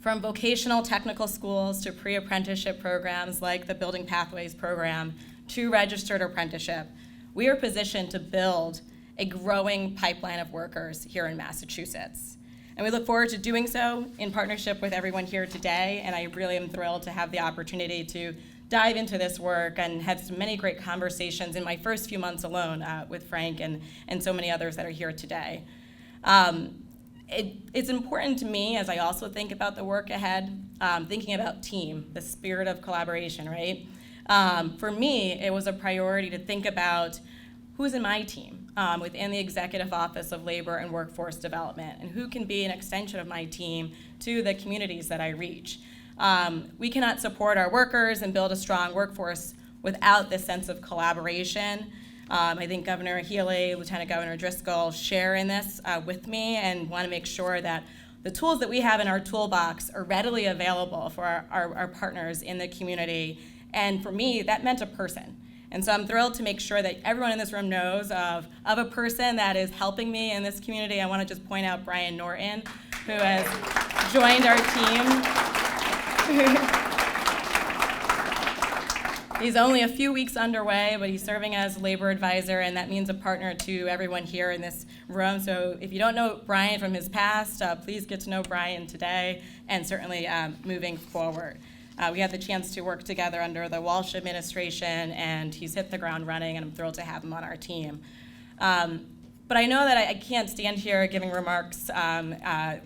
From vocational technical schools to pre-apprenticeship programs like the Building Pathways program to registered apprenticeship, we are positioned to build a growing pipeline of workers here in Massachusetts. And we look forward to doing so in partnership with everyone here today, and I really am thrilled to have the opportunity to dive into this work and had so many great conversations in my first few months alone with Frank and so many others that are here today. It's important to me as I also think about the work ahead, thinking about team, the spirit of collaboration, right? For me, it was a priority to think about who's in my team within the Executive Office of Labor and Workforce Development, and who can be an extension of my team to the communities that I reach. We cannot support our workers and build a strong workforce without this sense of collaboration. I think Governor Healy, Lieutenant Governor Driscoll share in this with me, and want to make sure that the tools that we have in our toolbox are readily available for our partners in the community. And for me, that meant a person. And so I'm thrilled to make sure that everyone in this room knows of a person that is helping me in this community. I want to just point out Brian Norton, who has joined our team. He's only a few weeks underway, but he's serving as labor advisor, and that means a partner to everyone here in this room. So if you don't know Brian from his past, please get to know Brian today, and certainly moving forward. We had the chance to work together under the Walsh administration, and he's hit the ground running, and I'm thrilled to have him on our team. But I know that I can't stand here giving remarks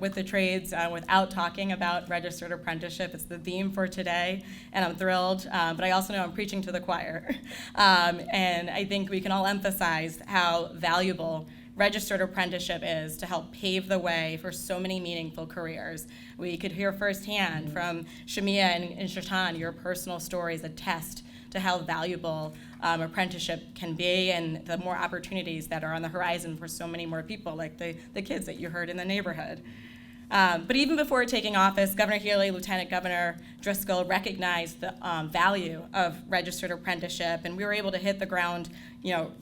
with the trades without talking about registered apprenticeship. It's the theme for today, and I'm thrilled. But I also know I'm preaching to the choir. And I think we can all emphasize how valuable registered apprenticeship is to help pave the way for so many meaningful careers. We could hear firsthand from Shamia and Shatan your personal stories attest to how valuable apprenticeship can be, and the more opportunities that are on the horizon for so many more people, like the kids that you heard in the neighborhood. But even before taking office, Governor Healy, Lieutenant Governor Driscoll recognized the value of registered apprenticeship, and we were able to hit the ground,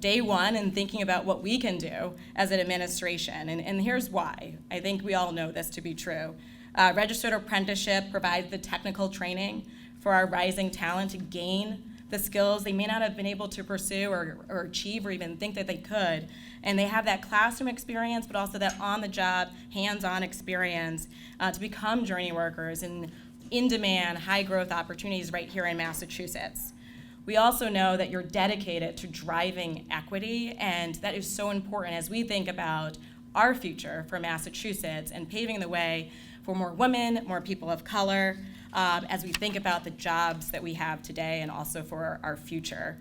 day one and thinking about what we can do as an administration. And here's why. I think we all know this to be true. Registered apprenticeship provides the technical training for our rising talent to gain the skills they may not have been able to pursue or achieve or even think that they could. And they have that classroom experience, but also that on-the-job, hands-on experience to become journey workers in in-demand, high-growth opportunities right here in Massachusetts. We also know that you're dedicated to driving equity, and that is so important as we think about our future for Massachusetts and paving the way for more women, more people of color, as we think about the jobs that we have today and also for our future.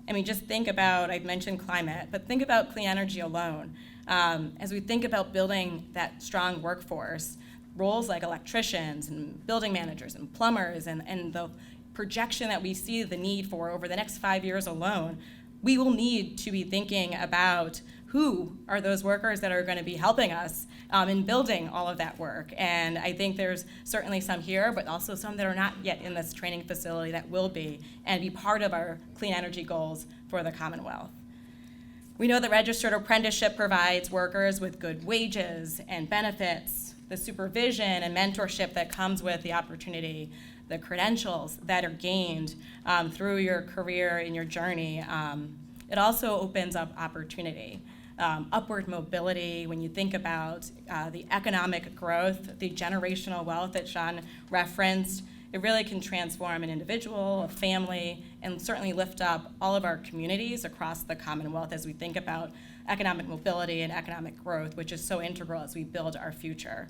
I mean, just think about, I've mentioned climate, but think about clean energy alone. As we think about building that strong workforce, roles like electricians and building managers and plumbers and the projection that we see the need for over the next 5 years alone, we will need to be thinking about who are those workers that are going to be helping us in building all of that work. And I think there's certainly some here, but also some that are not yet in this training facility that will be and be part of our clean energy goals for the Commonwealth. We know that registered apprenticeship provides workers with good wages and benefits, the supervision and mentorship that comes with the opportunity, the credentials that are gained through your career and your journey. It also opens up opportunity. Upward mobility, when you think about the economic growth, the generational wealth that Sean referenced, it really can transform an individual, a family, and certainly lift up all of our communities across the Commonwealth as we think about economic mobility and economic growth, which is so integral as we build our future.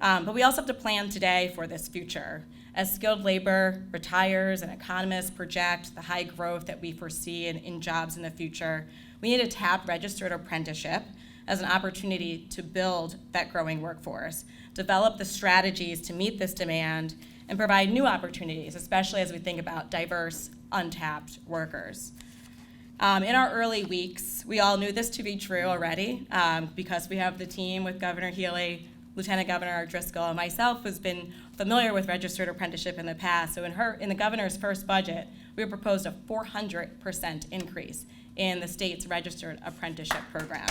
But we also have to plan today for this future. As skilled labor retires and economists project the high growth that we foresee in jobs in the future, we need to tap registered apprenticeship as an opportunity to build that growing workforce, develop the strategies to meet this demand, and provide new opportunities, especially as we think about diverse, untapped workers. In our early weeks, we all knew this to be true already because we have the team with Governor Healy, Lieutenant Governor Driscoll, and myself has been familiar with registered apprenticeship in the past. So in the governor's first budget, we proposed a 400% increase in the state's registered apprenticeship program.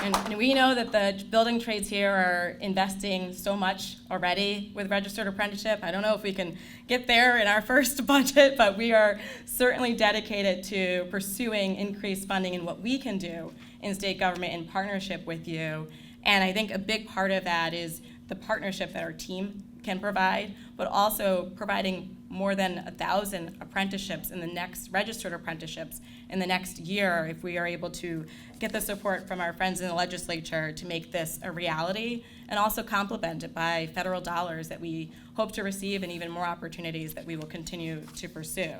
And we know that the building trades here are investing so much already with registered apprenticeship. I don't know if we can get there in our first budget, but we are certainly dedicated to pursuing increased funding in what we can do in state government in partnership with you. And I think a big part of that is the partnership that our team can provide, but also providing more than 1,000 apprenticeships in the next, registered apprenticeships in the next year, if we are able to get the support from our friends in the legislature to make this a reality, and also complement it by federal dollars that we hope to receive and even more opportunities that we will continue to pursue.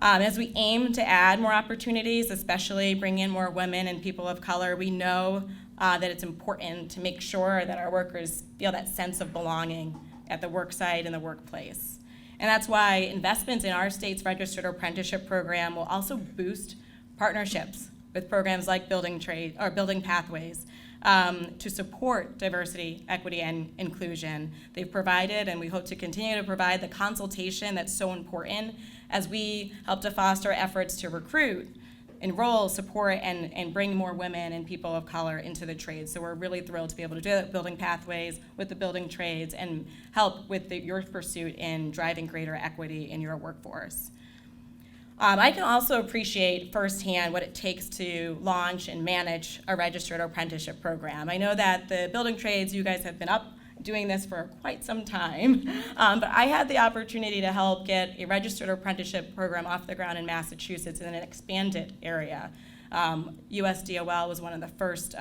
As we aim to add more opportunities, especially bring in more women and people of color, we know that it's important to make sure that our workers feel that sense of belonging at the work site and the workplace. And that's why investments in our state's registered apprenticeship program will also boost partnerships with programs like Building Pathways to support diversity, equity, and inclusion. They've provided, and we hope to continue to provide, the consultation that's so important as we help to foster efforts to recruit, enroll, support, and bring more women and people of color into the trades. So we're really thrilled to be able to do that, Building Pathways with the building trades, and help with your pursuit in driving greater equity in your workforce. I can also appreciate firsthand what it takes to launch and manage a registered apprenticeship program. I know that the building trades, you guys have been up doing this for quite some time, but I had the opportunity to help get a registered apprenticeship program off the ground in Massachusetts in an expanded area. USDOL was one of the first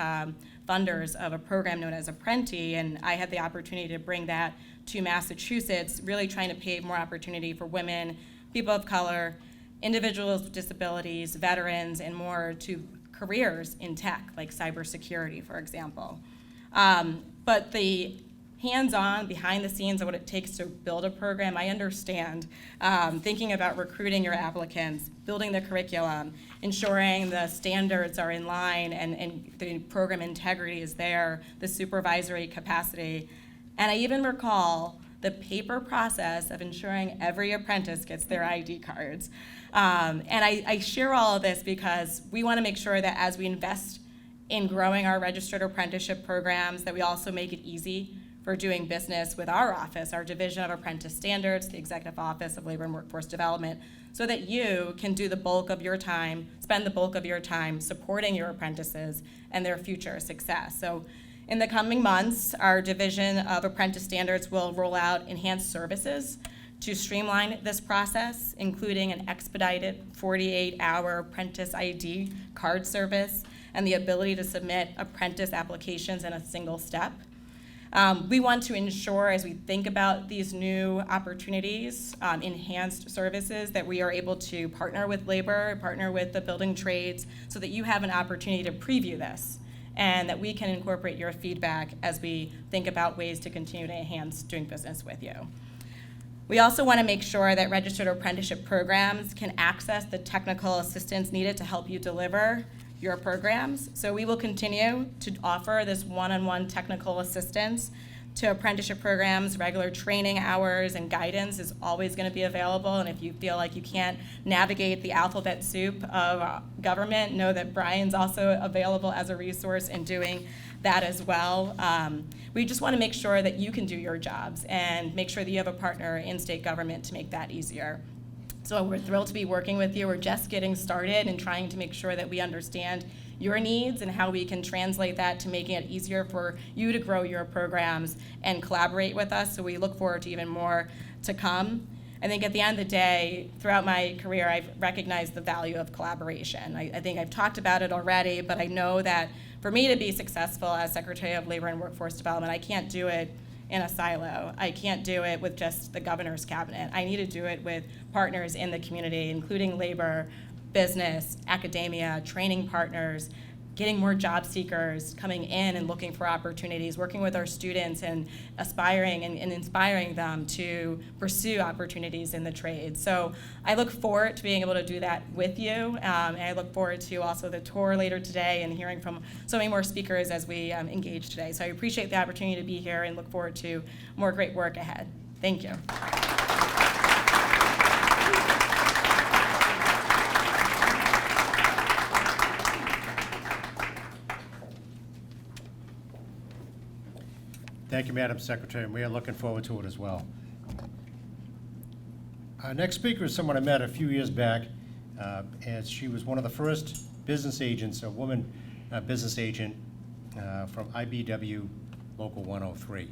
funders of a program known as Apprenti, and I had the opportunity to bring that to Massachusetts, really trying to pave more opportunity for women, people of color, individuals with disabilities, veterans, and more to careers in tech, like cybersecurity, for example. But the hands-on, behind the scenes of what it takes to build a program, I understand. Thinking about recruiting your applicants, building the curriculum, ensuring the standards are in line and the program integrity is there, the supervisory capacity. And I even recall the paper process of ensuring every apprentice gets their ID cards. And I share all of this because we want to make sure that as we invest in growing our registered apprenticeship programs, that we also make it easy for doing business with our office, our Division of Apprentice Standards, the Executive Office of Labor and Workforce Development, so that you can do the bulk of your time, spend the bulk of your time supporting your apprentices and their future success. So in the coming months, our Division of Apprentice Standards will roll out enhanced services to streamline this process, including an expedited 48-hour apprentice ID card service and the ability to submit apprentice applications in a single step. We want to ensure, as we think about these new opportunities, enhanced services, that we are able to partner with labor, partner with the building trades, so that you have an opportunity to preview this, and that we can incorporate your feedback as we think about ways to continue to enhance doing business with you. We also want to make sure that registered apprenticeship programs can access the technical assistance needed to help you deliver your programs. So we will continue to offer this one-on-one technical assistance to apprenticeship programs. Regular training hours and guidance is always going to be available, and if you feel like you can't navigate the alphabet soup of government, know that Brian's also available as a resource in doing that as well. We just want to make sure that you can do your jobs and make sure that you have a partner in state government to make that easier. So we're thrilled to be working with you. We're just getting started and trying to make sure that we understand your needs and how we can translate that to making it easier for you to grow your programs and collaborate with us. So we look forward to even more to come. I think at the end of the day, throughout my career, I've recognized the value of collaboration. I think I've talked about it already, but I know that for me to be successful as Secretary of Labor and Workforce Development, I can't do it in a silo. I can't do it with just the governor's cabinet. I need to do it with partners in the community, including labor, business, academia, training partners, getting more job seekers coming in and looking for opportunities, working with our students and aspiring and inspiring them to pursue opportunities in the trade. So I look forward to being able to do that with you, and I look forward to also the tour later today and hearing from so many more speakers as we engage today. So I appreciate the opportunity to be here and look forward to more great work ahead. Thank you. Thank you, Madam Secretary, and we are looking forward to it as well. Our next speaker is someone I met a few years back, as she was one of the first business agents, a woman business agent from IBW Local 103.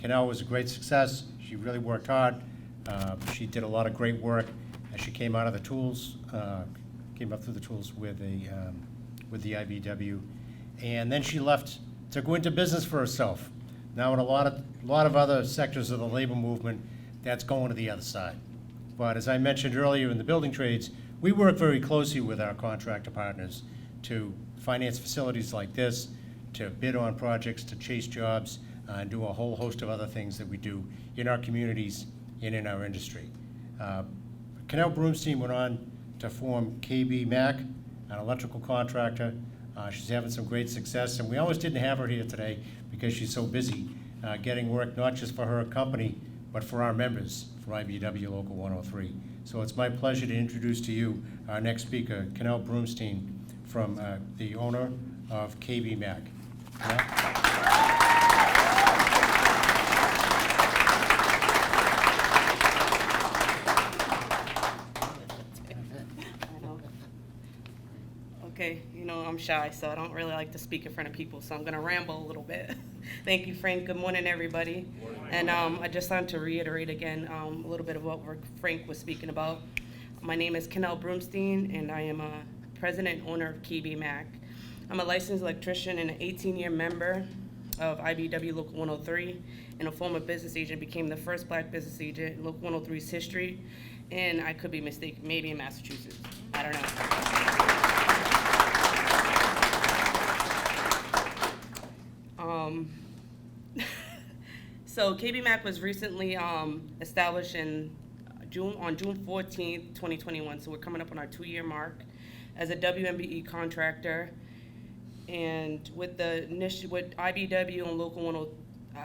Canal was a great success. She really worked hard. She did a lot of great work as she came out of the tools, came up through the tools with the IBW. And then she left to go into business for herself. Now in a lot of other sectors of the labor movement, that's going to the other side. But as I mentioned earlier in the building trades, we work very closely with our contractor partners to finance facilities like this, to bid on projects, to chase jobs, and do a whole host of other things that we do in our communities and in our industry. Canal Broomstein went on to form KB Mac, an electrical contractor. She's having some great success, and we almost didn't have her here today because she's so busy getting work not just for her company, but for our members from IBW Local 103. So it's my pleasure to introduce to you our next speaker, Canal Broomstein, from the owner of KB Mac. Okay, I'm shy, so I don't really like to speak in front of people, so I'm going to ramble a little bit. Thank you, Frank. Good morning, everybody. And I just wanted to reiterate again a little bit of what Frank was speaking about. My name is Canal Broomstein, and I am a president and owner of KB Mac. I'm a licensed electrician and an 18-year member of IBW Local 103, and a former business agent. Became the first black business agent in Local 103's history, and I could be mistaken, maybe in Massachusetts. I don't know. So KB Mac was recently established on June 14th, 2021. So we're coming up on our 2-year mark as a WMBE contractor. And with IBW and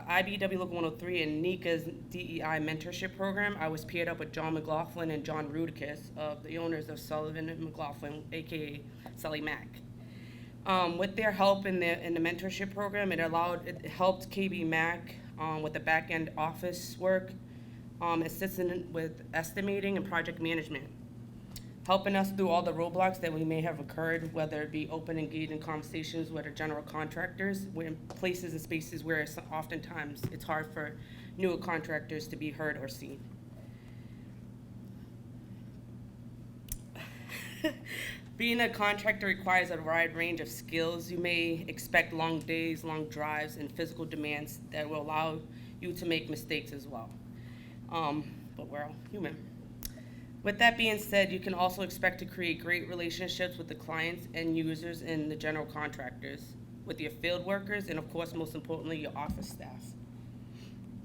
IBW Local 103 and NECA's DEI mentorship program, I was paired up with John McLaughlin and John Rudicus, of the owners of Sullivan and McLaughlin, aka Sully Mac. With their help in the mentorship program, it helped KB Mac with the back-end office work, assisting with estimating and project management, helping us through all the roadblocks that we may have occurred, whether it be open, engaging conversations with our general contractors, in places and spaces where oftentimes it's hard for newer contractors to be heard or seen. Being a contractor requires a wide range of skills. You may expect long days, long drives, and physical demands that will allow you to make mistakes as well. But we're all human. With that being said, you can also expect to create great relationships with the clients and users and the general contractors, with your field workers, and of course, most importantly, your office staff.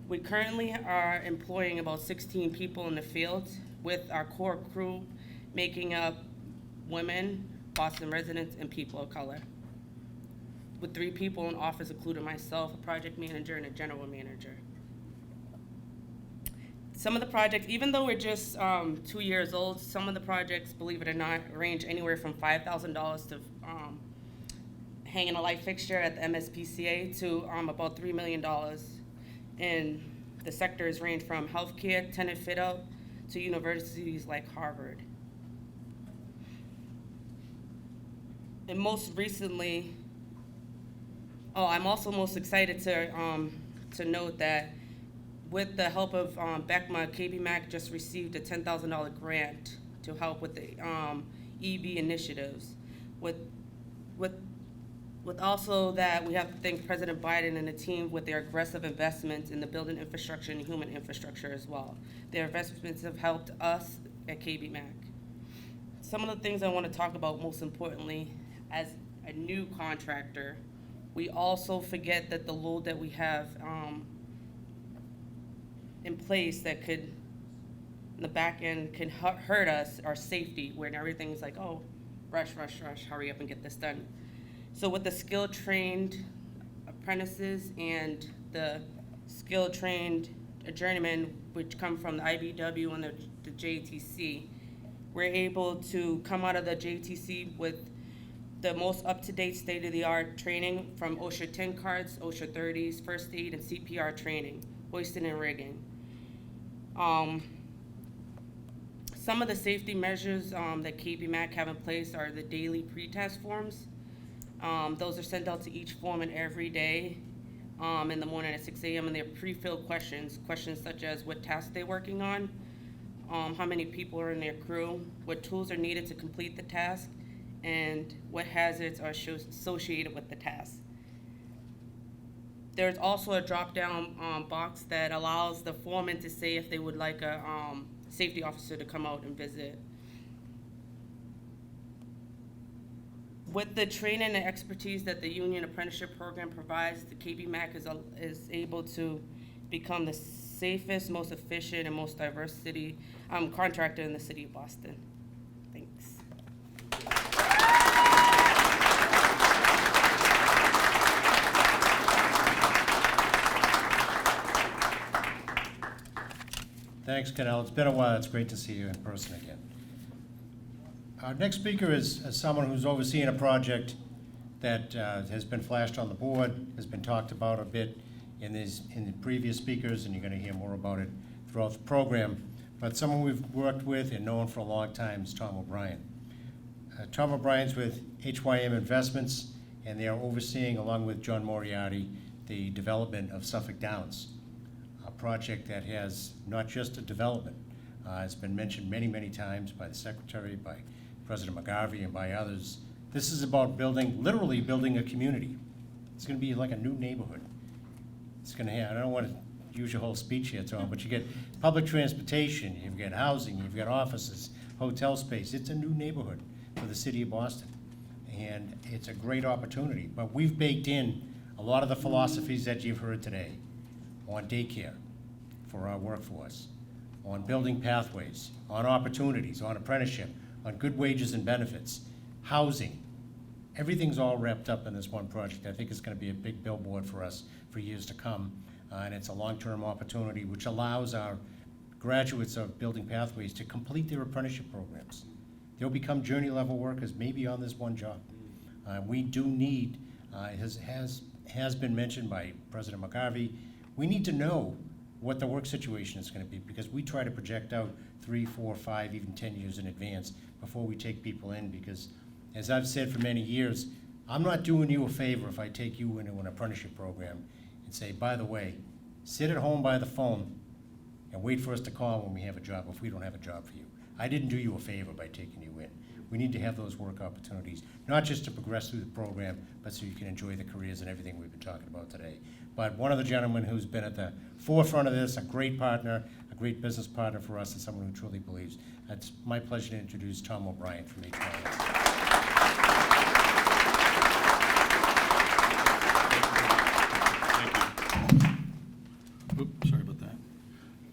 We currently are employing about 16 people in the field, with our core crew making up women, Boston residents, and people of color, with 3 people in office, including myself, a project manager, and a general manager. Some of the projects, even though we're just 2 years old, some of the projects, believe it or not, range anywhere from $5,000 to hanging a light fixture at the MSPCA to about $3 million. And the sectors range from healthcare, tenant fit out, to universities like Harvard. And most recently, I'm also most excited to note that with the help of BECMA, KB Mac just received a $10,000 grant to help with the EV initiatives. With also that, we have to thank President Biden and the team with their aggressive investments in the building infrastructure and human infrastructure as well. Their investments have helped us at KB Mac. Some of the things I want to talk about most importantly, as a new contractor, we also forget that the load that we have in place that could, in the back end, can hurt us, our safety, when everything's like, oh, rush, hurry up and get this done. So with the skill-trained apprentices and the skill-trained journeymen, which come from the IBW and the JTC, we're able to come out of the JTC with the most up-to-date state-of-the-art training from OSHA 10 cards, OSHA 30s, first aid, and CPR training, hoisting and rigging. Some of the safety measures that KB Mac have in place are the daily pre-test forms. Those are sent out to each foreman every day. in the morning at 6 a.m. and they're pre-filled questions such as what tasks they're working on, how many people are in their crew, what tools are needed to complete the task, and what hazards are associated with the task. There's also a drop-down box that allows the foreman to say if they would like a safety officer to come out and visit. With the training and expertise that the Union Apprenticeship Program provides, the KBMAC is able to become the safest, most efficient, and most diverse city contractor in the city of Boston. Thanks. Thanks, Canal. It's been a while. It's great to see you in person again. Our next speaker is someone who's overseeing a project that has been flashed on the board, has been talked about a bit in the previous speakers, and you're going to hear more about it throughout the program. But someone we've worked with and known for a long time is Tom O'Brien. Tom O'Brien's with HYM Investments, and they are overseeing, along with John Moriarty, the development of Suffolk Downs, a project that has not just a development. It's been mentioned many, many times by the Secretary, by President McGarvey, and by others. This is about literally building a community. It's going to be like a new neighborhood. It's going to have, I don't want to use your whole speech here, Tom, but you get public transportation, you've got housing, you've got offices, hotel space. It's a new neighborhood for the city of Boston. And it's a great opportunity. But we've baked in a lot of the philosophies that you've heard today on daycare for our workforce, on building pathways, on opportunities, on apprenticeship, on good wages and benefits, housing. Everything's all wrapped up in this one project. I think it's going to be a big billboard for us for years to come. And it's a long-term opportunity which allows our graduates of building pathways to complete their apprenticeship programs. They'll become journey-level workers maybe on this one job. We do need, it has been mentioned by President McGarvey, we need to know what the work situation is going to be, because we try to project out 3, 4, 5, even 10 years in advance before we take people in, because as I've said for many years, I'm not doing you a favor if I take you into an apprenticeship program and say, by the way, sit at home by the phone and wait for us to call when we have a job if we don't have a job for you. I didn't do you a favor by taking you in. We need to have those work opportunities, not just to progress through the program, but so you can enjoy the careers and everything we've been talking about today. But one of the gentlemen who's been at the forefront of this, a great partner, a great business partner for us, and someone who truly believes. It's my pleasure to introduce Tom O'Brien from HYM. Oops, sorry about that.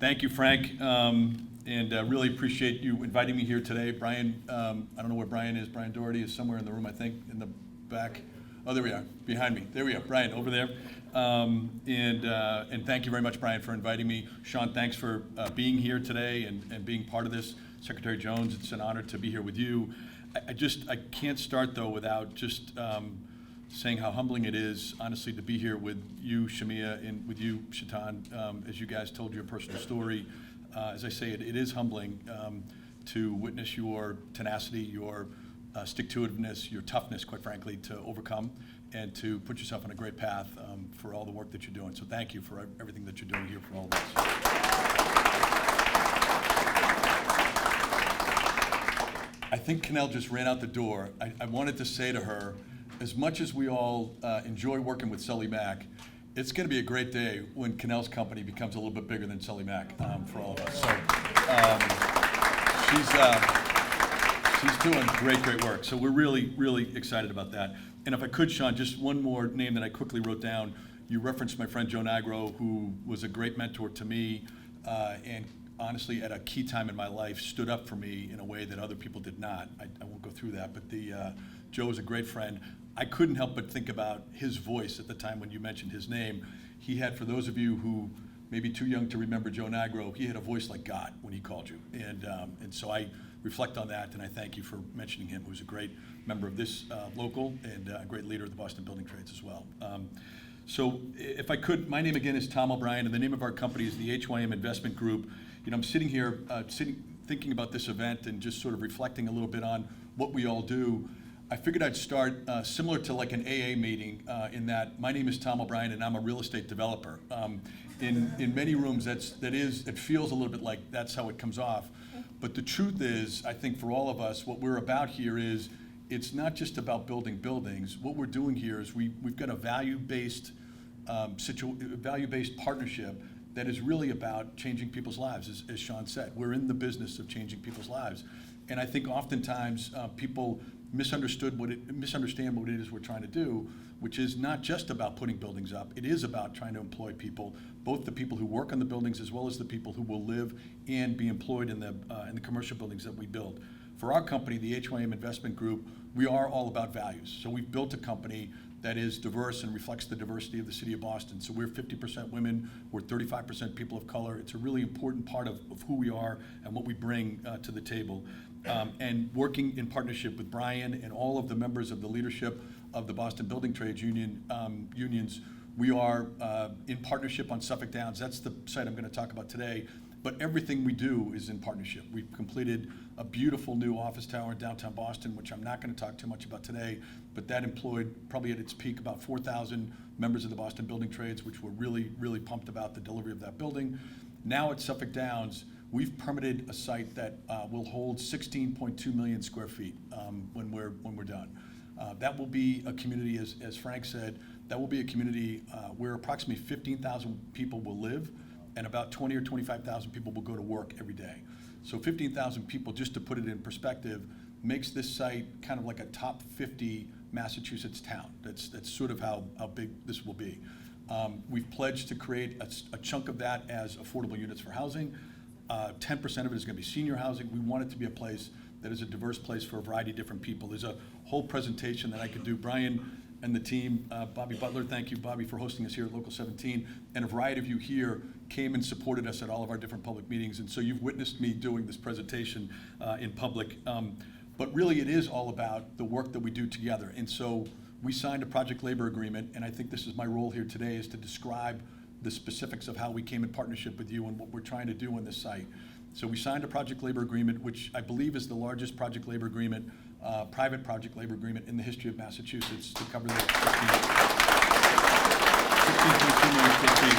Thank you, Frank, and really appreciate you inviting me here today. Brian, I don't know where Brian is. Brian Doherty is somewhere in the room, I think, in the back. Oh, there we are, behind me. There we are, Brian, over there. And thank you very much, Brian, for inviting me. Sean, thanks for being here today and being part of this. Secretary Jones, it's an honor to be here with you. I can't start, though, without just saying how humbling it is, honestly, to be here with you, Shamia, and with you, Shaitan, as you guys told your personal story. As I say, it is humbling to witness your tenacity, your stick-to-itiveness, your toughness, quite frankly, to overcome and to put yourself on a great path for all the work that you're doing. So thank you for everything that you're doing here for all of us. I think Canel just ran out the door. I wanted to say to her, as much as we all enjoy working with Sully Mack, it's going to be a great day when Canel's company becomes a little bit bigger than Sully Mack for all of us. So she's doing great work. So we're really, really excited about that. And if I could, Sean, just one more name that I quickly wrote down. You referenced my friend Joe Nagro, who was a great mentor to me, and honestly, at a key time in my life, stood up for me in a way that other people did not. I won't go through that, but Joe was a great friend. I couldn't help but think about his voice at the time when you mentioned his name. He had, for those of you who may be too young to remember Joe Nagro, he had a voice like God when he called you. And so I reflect on that, and I thank you for mentioning him, who's a great member of this local and a great leader of the Boston Building Trades as well. So if I could, my name again is Tom O'Brien, and the name of our company is the HYM Investment Group. You know, I'm sitting here thinking about this event and just sort of reflecting a little bit on what we all do. I figured I'd start similar to like an AA meeting in that my name is Tom O'Brien and I'm a real estate developer. In many rooms, it feels a little bit like that's how it comes off. But the truth is, I think for all of us, what we're about here is, it's not just about building buildings. What we're doing here is we've got a value-based partnership that is really about changing people's lives, as Sean said. We're in the business of changing people's lives. And I think oftentimes people misunderstand what it is we're trying to do, which is not just about putting buildings up. It is about trying to employ people, both the people who work on the buildings as well as the people who will live and be employed in the commercial buildings that we build. For our company, the HYM Investment Group, we are all about values. So we've built a company that is diverse and reflects the diversity of the city of Boston. So we're 50% women, we're 35% people of color. It's a really important part of who we are and what we bring to the table. And working in partnership with Brian and all of the members of the leadership of the Boston Building Trades unions, we are in partnership on Suffolk Downs. That's the site I'm going to talk about today. But everything we do is in partnership. We've completed a beautiful new office tower in downtown Boston, which I'm not going to talk too much about today, but that employed probably at its peak about 4,000 members of the Boston Building Trades, which we're really, really pumped about the delivery of that building. Now at Suffolk Downs, we've permitted a site that will hold 16.2 million square feet when we're done. That will be a community, as Frank said, that will be a community where approximately 15,000 people will live, and about 20 or 25,000 people will go to work every day. So 15,000 people, just to put it in perspective, makes this site kind of like a top 50 Massachusetts town. That's sort of how big this will be. We've pledged to create a chunk of that as affordable units for housing. 10% of it is going to be senior housing. We want it to be a place that is a diverse place for a variety of different people. There's a whole presentation that I could do. Brian and the team, Bobby Butler, thank you, Bobby, for hosting us here at Local 17. And a variety of you here came and supported us at all of our different public meetings. And so you've witnessed me doing this presentation in public. But really, it is all about the work that we do together. And so we signed a project labor agreement, and I think this is my role here today, is to describe the specifics of how we came in partnership with you and what we're trying to do on this site. So we signed a project labor agreement, which I believe is the largest project labor agreement, private project labor agreement in the history of Massachusetts, to cover the 16.2 million square feet.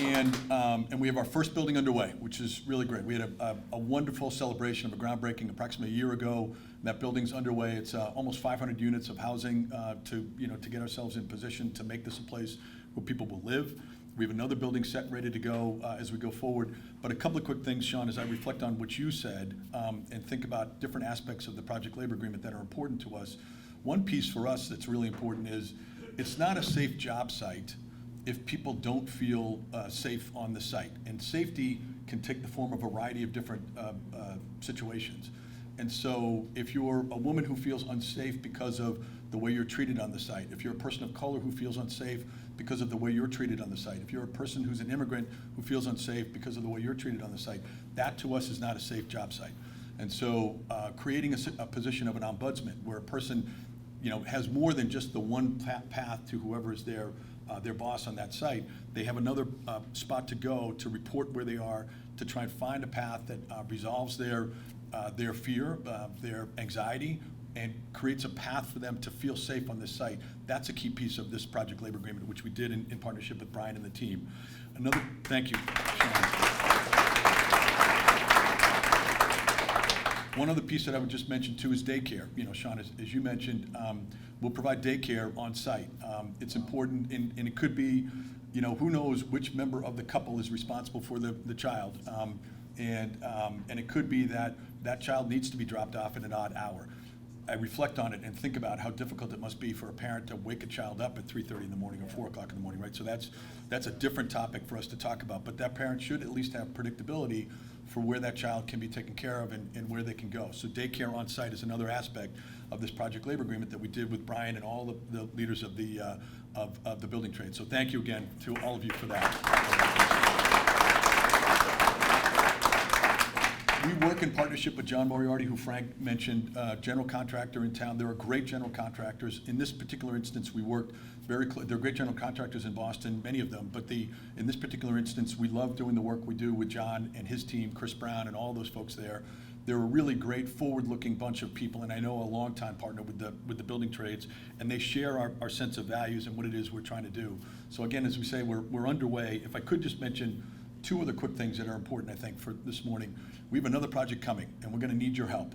And we have our first building underway, which is really great. We had a wonderful celebration of a groundbreaking approximately a year ago. That building's underway. It's almost 500 units of housing to get ourselves in position to make this a place where people will live. We have another building set and ready to go as we go forward. But a couple of quick things, Sean, as I reflect on what you said and think about different aspects of the project labor agreement that are important to us. One piece for us that's really important is it's not a safe job site if people don't feel safe on the site. And safety can take the form of a variety of different situations. And so if you're a woman who feels unsafe because of the way you're treated on the site, if you're a person of color who feels unsafe because of the way you're treated on the site, if you're a person who's an immigrant who feels unsafe because of the way you're treated on the site, that to us is not a safe job site. And so creating a position of an ombudsman where a person has more than just the one path to whoever is their boss on that site. They have another spot to go to report where they are, to try and find a path that resolves their fear, their anxiety, and creates a path for them to feel safe on this site. That's a key piece of this project labor agreement, which we did in partnership with Brian and the team. Thank you, Sean. One other piece that I would just mention too is daycare. Sean, as you mentioned, we'll provide daycare on site. It's important, and it could be, who knows which member of the couple is responsible for the child. And it could be that child needs to be dropped off at an odd hour. I reflect on it and think about how difficult it must be for a parent to wake a child up at 3:30 in the morning or 4 o'clock in the morning, right? So that's a different topic for us to talk about. But that parent should at least have predictability for where that child can be taken care of and where they can go. So daycare on site is another aspect of this project labor agreement that we did with Brian and all the leaders of the building trade. So thank you again to all of you for that. We work in partnership with John Moriarty, who Frank mentioned, general contractor in town. There are great general contractors. In this particular instance, we worked there are great general contractors in Boston, many of them, but in this particular instance, we love doing the work we do with John and his team, Chris Brown and all those folks there, They're a really great forward-looking bunch of people, and I know a longtime partner with the building trades, and they share our sense of values and what it is we're trying to do. So again, as we say, we're underway. If I could just mention two other quick things that are important, I think, for this morning. We have another project coming, and we're going to need your help.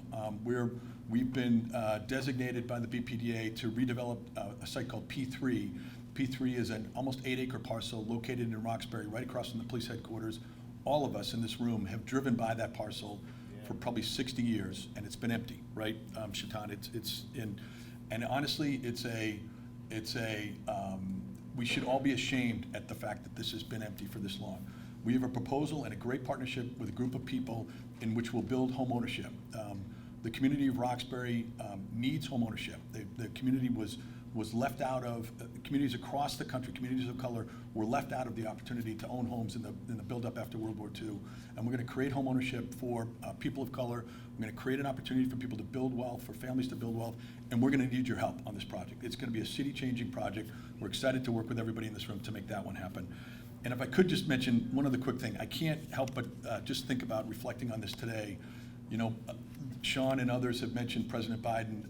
We've been designated by the BPDA to redevelop a site called P3. P3 is an almost 8-acre parcel located in Roxbury, right across from the police headquarters. All of us in this room have driven by that parcel for probably 60 years, and it's been empty, right, Shaitan? And honestly, we should all be ashamed at the fact that this has been empty for this long. We have a proposal and a great partnership with a group of people in which we'll build home ownership. The community of Roxbury needs home ownership. The community was left out of, communities across the country, communities of color, were left out of the opportunity to own homes in the build-up after World War II. And we're going to create home ownership for people of color. We're going to create an opportunity for people to build wealth, for families to build wealth, and we're going to need your help on this project. It's going to be a city-changing project. We're excited to work with everybody in this room to make that one happen. And if I could just mention one other quick thing, I can't help but just think about reflecting on this today. You know, Sean and others have mentioned President Biden.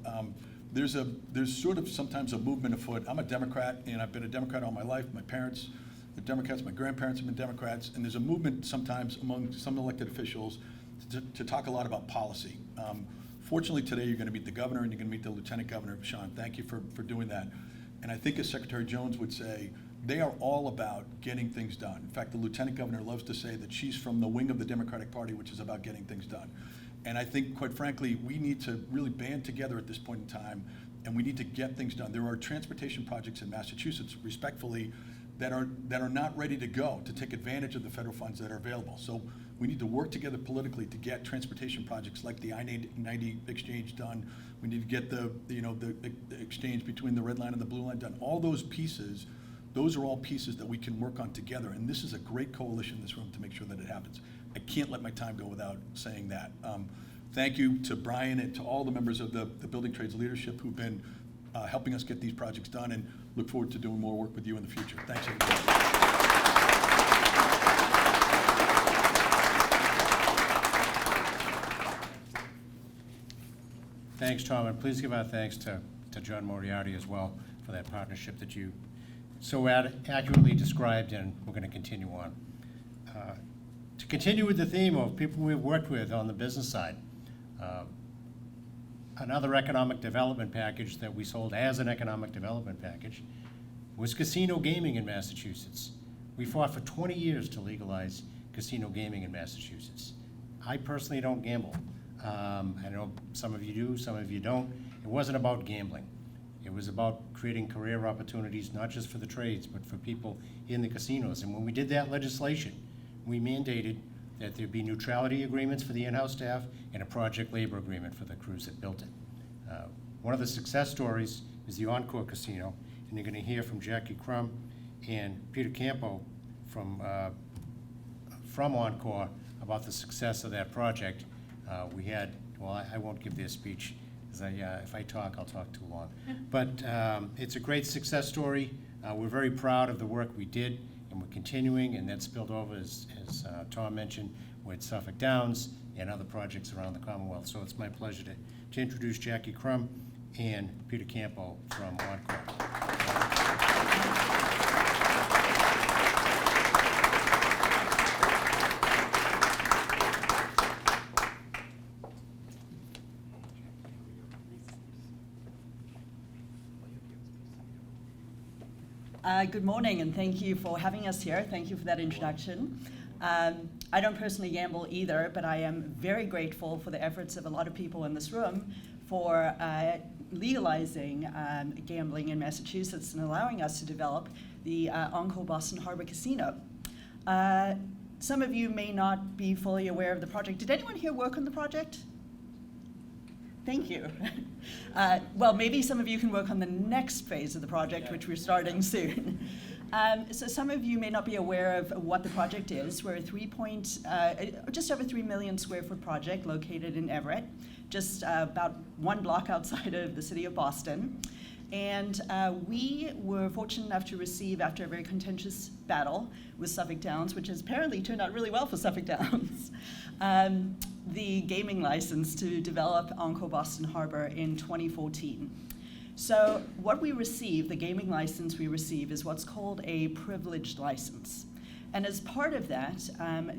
There's sort of sometimes a movement afoot. I'm a Democrat, and I've been a Democrat all my life. My parents are Democrats, my grandparents have been Democrats, and there's a movement sometimes among some elected officials to talk a lot about policy. Fortunately, today you're going to meet the governor and you're going to meet the lieutenant governor. Sean, thank you for doing that. And I think as Secretary Jones would say, they are all about getting things done. In fact, the lieutenant governor loves to say that she's from the wing of the Democratic Party, which is about getting things done. And I think, quite frankly, we need to really band together at this point in time, and we need to get things done. There are transportation projects in Massachusetts, respectfully, that are not ready to go to take advantage of the federal funds that are available. So we need to work together politically to get transportation projects like the I-90 exchange done. We need to get the exchange between the red line and the blue line done. All those pieces, those are all pieces that we can work on together, and this is a great coalition in this room to make sure that it happens. I can't let my time go without saying that. Thank you to Brian and to all the members of the building trades leadership who've been helping us get these projects done, and look forward to doing more work with you in the future. Thanks, everybody. Thanks, Tom, and please give our thanks to John Moriarty as well for that partnership that you so accurately described, and we're going to continue on. To continue with the theme of people we've worked with on the business side, another economic development package that we sold as an economic development package was casino gaming in Massachusetts. We fought for 20 years to legalize casino gaming in Massachusetts. I personally don't gamble. I know some of you do, some of you don't. It wasn't about gambling. It was about creating career opportunities, not just for the trades, but for people in the casinos. And when we did that legislation, we mandated that there be neutrality agreements for the in-house staff and a project labor agreement for the crews that built it. One of the success stories is the Encore Casino, and you're going to hear from Jackie Crum and Peter Campo from Encore about the success of that project. I won't give their speech, because if I talk, I'll talk too long. But it's a great success story. We're very proud of the work we did, and we're continuing, and that spilled over, as Tom mentioned, with Suffolk Downs and other projects around the Commonwealth. So it's my pleasure to introduce Jackie Crum and Peter Campo from Encore. Good morning, and thank you for having us here. Thank you for that introduction. I don't personally gamble either, but I am very grateful for the efforts of a lot of people in this room for legalizing gambling in Massachusetts and allowing us to develop the Encore Boston Harbor Casino. Some of you may not be fully aware of the project. Did anyone here work on the project? Thank you. Well, maybe some of you can work on the next phase of the project, which we're starting soon. So some of you may not be aware of what the project is. We're a just over 3 million square foot project located in Everett, just about 1 block outside of the city of Boston. And we were fortunate enough to receive, after a very contentious battle with Suffolk Downs, which has apparently turned out really well for Suffolk Downs, the gaming license to develop Encore Boston Harbor in 2014. So what we receive, the gaming license we receive, is what's called a privileged license. And as part of that,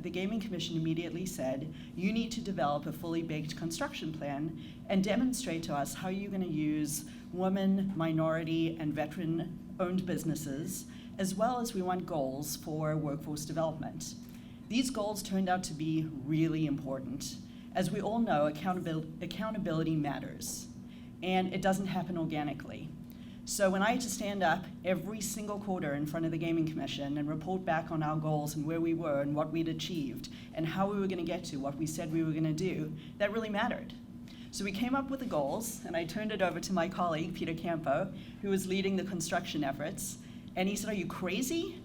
the Gaming Commission immediately said, you need to develop a fully baked construction plan and demonstrate to us how you're going to use women, minority, and veteran-owned businesses, as well as we want goals for workforce development. These goals turned out to be really important. As we all know, accountability matters, and it doesn't happen organically. So when I had to stand up every single quarter in front of the Gaming Commission and report back on our goals and where we were and what we'd achieved and how we were going to get to what we said we were going to do, that really mattered. So we came up with the goals, and I turned it over to my colleague, Peter Campo, who was leading the construction efforts, and he said, are you crazy?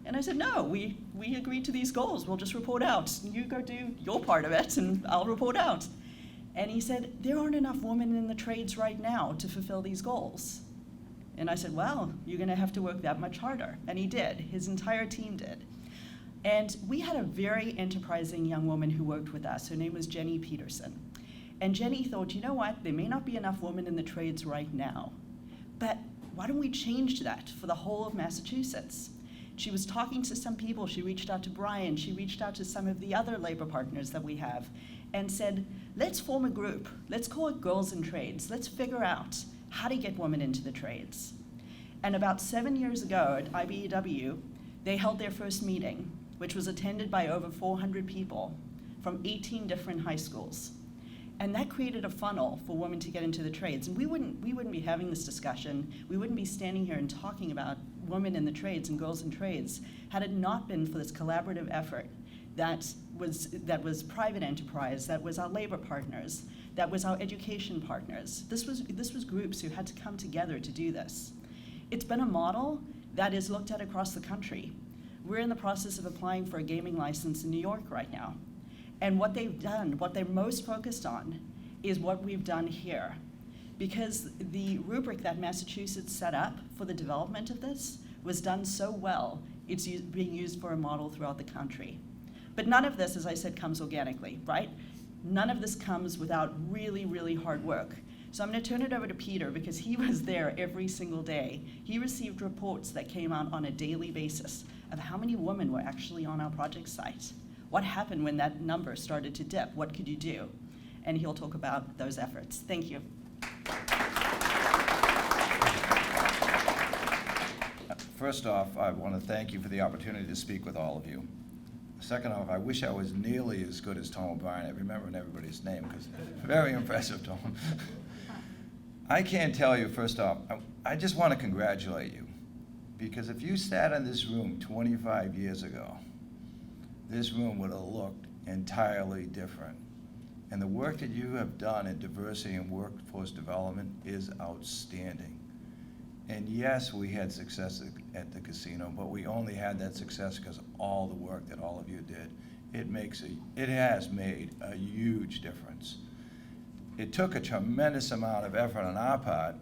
And I said, no, we agreed to these goals. We'll just report out. You go do your part of it, and I'll report out. And he said, there aren't enough women in the trades right now to fulfill these goals. And I said, well, you're going to have to work that much harder. And he did. His entire team did. And we had a very enterprising young woman who worked with us. Her name was Jenny Peterson. And Jenny thought, you know what? There may not be enough women in the trades right now, but why don't we change that for the whole of Massachusetts? She was talking to some people. She reached out to Brian. She reached out to some of the other labor partners that we have and said, let's form a group. Let's call it Girls in Trades. Let's figure out how to get women into the trades. And about 7 years ago at IBEW, they held their first meeting, which was attended by over 400 people from 18 different high schools. And that created a funnel for women to get into the trades. And we wouldn't be having this discussion, we wouldn't be standing here and talking about women in the trades and girls in trades had it not been for this collaborative effort that was private enterprise, that was our labor partners, that was our education partners. This was groups who had to come together to do this. It's been a model that is looked at across the country. We're in the process of applying for a gaming license in New York right now. And what they've done, what they're most focused on, is what we've done here. Because the rubric that Massachusetts set up for the development of this was done so well, it's being used for a model throughout the country. But none of this, as I said, comes organically, right? None of this comes without really, really hard work. So I'm going to turn it over to Peter because he was there every single day. He received reports that came out on a daily basis of how many women were actually on our project site. What happened when that number started to dip? What could you do? And he'll talk about those efforts. Thank you. First off, I want to thank you for the opportunity to speak with all of you. Second off, I wish I was nearly as good as Tom O'Brien at remembering everybody's name, because very impressive, Tom. I can't tell you, first off, I just want to congratulate you, because if you sat in this room 25 years ago, this room would have looked entirely different. And the work that you have done in diversity and workforce development is outstanding. And yes, we had success at the casino, but we only had that success because of all the work that all of you did. It has made a huge difference. It took a tremendous amount of effort on our part.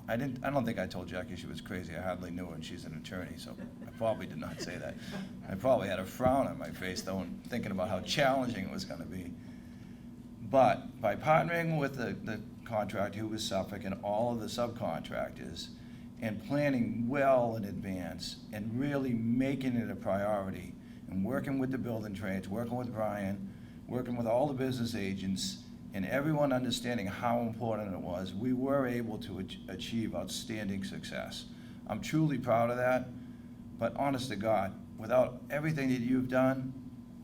I don't think I told Jackie she was crazy. I hardly knew her, and she's an attorney, so I probably did not say that. I probably had a frown on my face, though, and thinking about how challenging it was going to be. But by partnering with the contractor who was Suffolk and all of the subcontractors, and planning well in advance, and really making it a priority, and working with the building trades, working with Brian, working with all the business agents, and everyone understanding how important it was, we were able to achieve outstanding success. I'm truly proud of that, but honest to God, without everything that you've done,